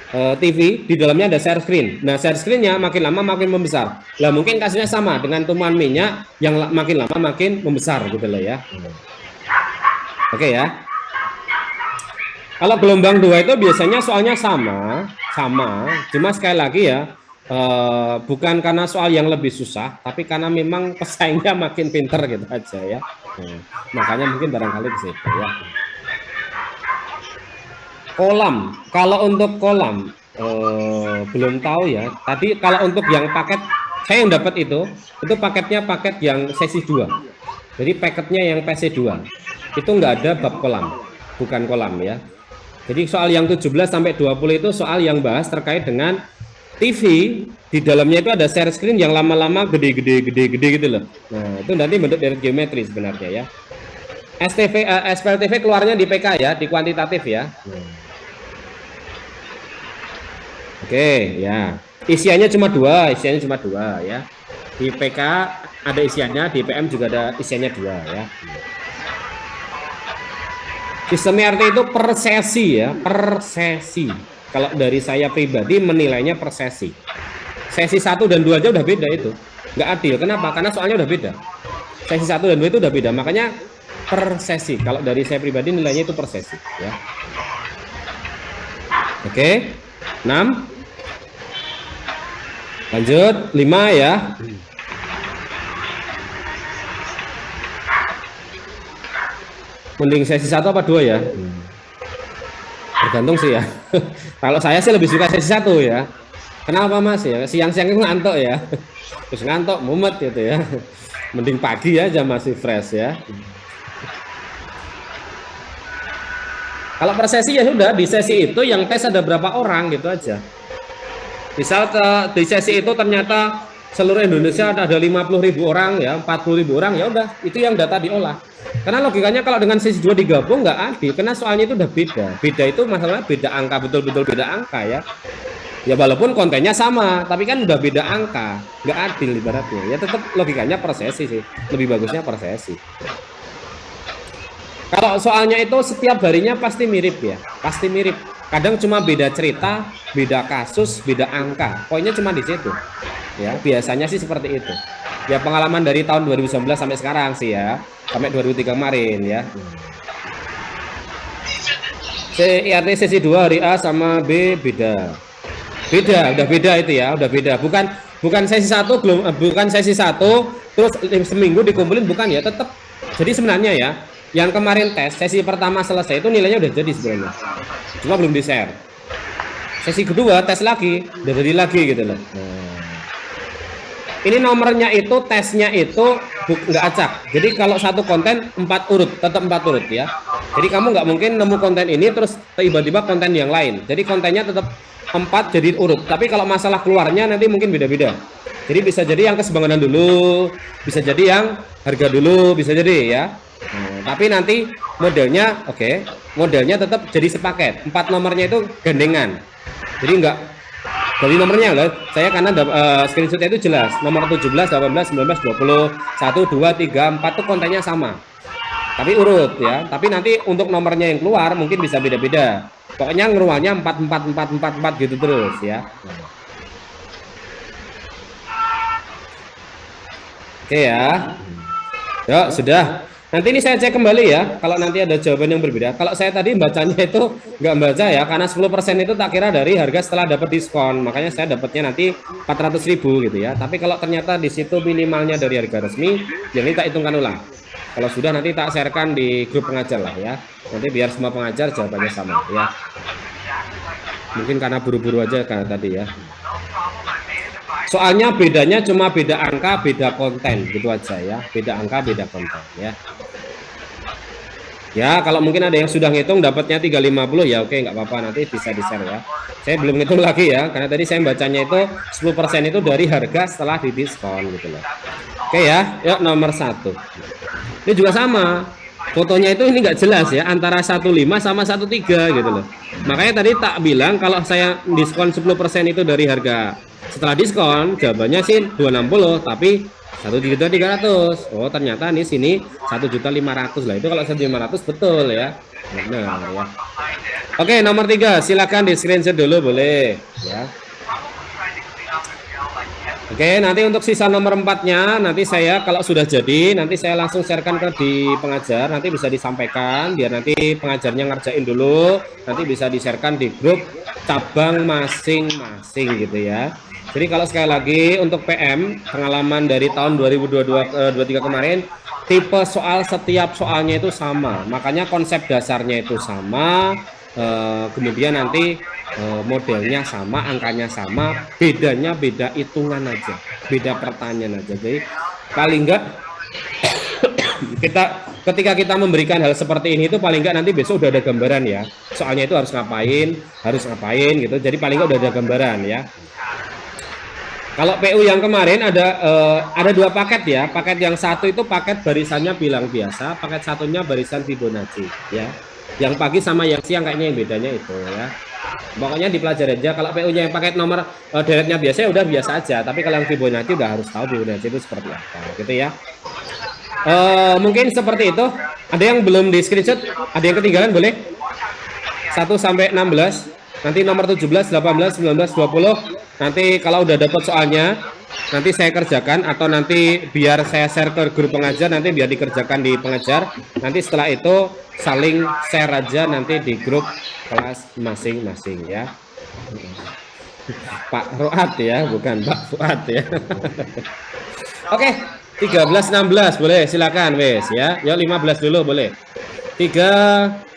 TV, di dalamnya ada share screen. Nah, share screen-nya makin lama makin membesar. Lah mungkin kasusnya sama dengan tumpahan minyak yang makin lama makin membesar gitu loh ya. Oke ya. Kalau gelombang 2 itu biasanya soalnya sama, cuma sekali lagi ya, bukan karena soal yang lebih susah, tapi karena memang pesaingnya makin pinter gitu aja ya. Makanya mungkin barangkali di situ ya. Kolam, kalau untuk kolam belum tahu ya. Tadi kalau untuk yang paket saya yang dapat itu paketnya paket yang sesi 2. Jadi paketnya yang PC2. Itu nggak ada bab kolam, bukan kolam ya. Jadi soal yang 17 sampai 20 itu soal yang bahas terkait dengan TV, di dalamnya itu ada share screen yang lama-lama gede gitu loh. Nah, itu nanti bentuk dari geometri sebenarnya ya. SPLTV keluarnya di PK ya, di kuantitatif ya. Oke, ya. Isiannya cuma dua ya. Di PK ada isiannya, di PM juga ada isiannya 2 ya. Sistem RT itu per sesi ya, per sesi. Kalau dari saya pribadi menilainya per sesi. Sesi 1 dan 2 aja udah beda itu. Nggak adil. Kenapa? Karena soalnya udah beda. Sesi 1 dan 2 itu udah beda. Makanya per sesi. Kalau dari saya pribadi nilainya itu per sesi ya. Oke. 6. Lanjut 5 ya. Mending sesi 1 apa 2 ya? Tergantung sih ya. Kalau saya sih lebih suka sesi 1 ya. Kenapa Mas ya? Siang-siang itu ngantuk ya. Terus ngantuk, mumet gitu ya. Mending pagi aja masih fresh ya. Kalau per sesi ya sudah, di sesi itu yang tes ada berapa orang gitu aja. Misal di sesi itu ternyata seluruh Indonesia ada 50.000 orang ya, 40.000 orang ya udah, itu yang data diolah. Karena logikanya kalau dengan sesi 2 digabung nggak adil, karena soalnya itu udah beda. Beda itu masalahnya beda angka, betul-betul beda angka ya. Ya walaupun kontennya sama, tapi kan udah beda angka, nggak adil ibaratnya. Ya tetap logikanya per sesi sih, lebih bagusnya per sesi. Kalau soalnya itu setiap harinya pasti mirip ya, pasti mirip. Kadang cuma beda cerita, beda kasus, beda angka. Poinnya cuma di situ. Ya, biasanya sih seperti itu. Ya pengalaman dari tahun 2019 sampai sekarang sih ya, sampai 2003 kemarin ya. IRT sesi 2 hari A sama B beda. Beda, udah beda itu ya, udah beda. Bukan sesi 1 belum, bukan sesi 1 terus seminggu dikumpulin, bukan ya, tetap. Jadi sebenarnya ya, yang kemarin tes sesi pertama selesai itu nilainya udah jadi sebenarnya. Cuma belum di-share. Sesi kedua tes lagi, udah jadi lagi gitu loh. Ini nomornya itu, tesnya itu nggak acak. Jadi kalau satu konten 4 urut, tetap 4 urut ya. Jadi kamu nggak mungkin nemu konten ini terus tiba-tiba konten yang lain. Jadi kontennya tetap 4 jadi urut. Tapi kalau masalah keluarnya nanti mungkin beda-beda. Jadi bisa jadi yang kesebanganan dulu, bisa jadi yang harga dulu, bisa jadi ya. Tapi nanti modelnya, modelnya tetap jadi sepaket. 4 nomornya itu gandengan. Jadi enggak dari nomornya loh, saya karena screenshotnya itu jelas, nomor 17, 18, 19, 20, 1, 2, 3, 4 itu kontennya sama. Tapi urut ya, tapi nanti untuk nomornya yang keluar mungkin bisa beda-beda. Pokoknya ngerualnya 4, 4, 4, 4, 4 gitu terus ya. Oke ya. Yuk, sudah. Nanti ini saya cek kembali ya, kalau nanti ada jawaban yang berbeda. Kalau saya tadi bacanya itu nggak baca ya, karena 10% itu tak kira dari harga setelah dapat diskon. Makanya saya dapatnya nanti 400.000 gitu ya. Tapi kalau ternyata di situ minimalnya dari harga resmi, jadi tak hitungkan ulang. Kalau sudah nanti tak sharekan di grup pengajar lah ya. Nanti biar semua pengajar jawabannya sama ya. Mungkin karena buru-buru aja karena tadi ya. Soalnya bedanya cuma beda angka, beda konten gitu aja ya. Beda angka, beda konten ya. Ya, kalau mungkin ada yang sudah ngitung dapatnya 350 ya oke, nggak apa-apa, nanti bisa di-share ya. Saya belum ngitung lagi ya, karena tadi saya bacanya itu 10% itu dari harga setelah didiskon gitu loh. Oke ya, yuk nomor 1. Ini juga sama. Fotonya itu ini nggak jelas ya, antara 15 sama 13 gitu loh. Makanya tadi tak bilang kalau saya diskon 10% itu dari harga setelah diskon, jawabannya sih 260, tapi 1.300.000. Oh ternyata nih sini 1.500.000 lah. Itu kalau 1.500 betul ya. Benar ya. Oke, nomor 3 silakan di screenshot dulu boleh ya. Oke, nanti untuk sisa nomor 4-nya nanti saya kalau sudah jadi nanti saya langsung sharekan ke di pengajar, nanti bisa disampaikan biar nanti pengajarnya ngerjain dulu, nanti bisa di-sharekan di grup cabang masing-masing gitu ya. Jadi kalau sekali lagi untuk PM pengalaman dari tahun 2022-23 kemarin, tipe soal setiap soalnya itu sama, makanya konsep dasarnya itu sama, kemudian nanti modelnya sama, angkanya sama, bedanya beda hitungan aja, beda pertanyaan aja. Jadi paling enggak ketika kita memberikan hal seperti ini itu paling enggak nanti besok udah ada gambaran ya, soalnya itu harus ngapain gitu. Jadi paling enggak udah ada gambaran ya. Kalau PU yang kemarin ada 2 paket ya. Paket yang satu itu paket barisannya bilang biasa, paket satunya barisan Fibonacci ya. Yang pagi sama yang siang kayaknya yang bedanya itu ya. Pokoknya dipelajari aja. Kalau PU-nya yang pakai nomor deretnya biasa ya udah biasa aja. Tapi kalau yang Fibonacci udah harus tahu Fibonacci itu seperti apa, gitu ya. Mungkin seperti itu. Ada yang belum di screenshot? Ada yang ketinggalan boleh? 1 sampai 16. Nanti nomor 17, 18, 19, 20. Nanti kalau udah dapat soalnya, nanti saya kerjakan atau nanti biar saya share ke grup pengajar, nanti biar dikerjakan di pengajar. Nanti setelah itu saling share aja nanti di grup kelas masing-masing ya. Pak Roat ya, bukan Pak Fuad ya. Oke, 13 16 boleh silakan wes ya. Yuk 15 dulu boleh. 3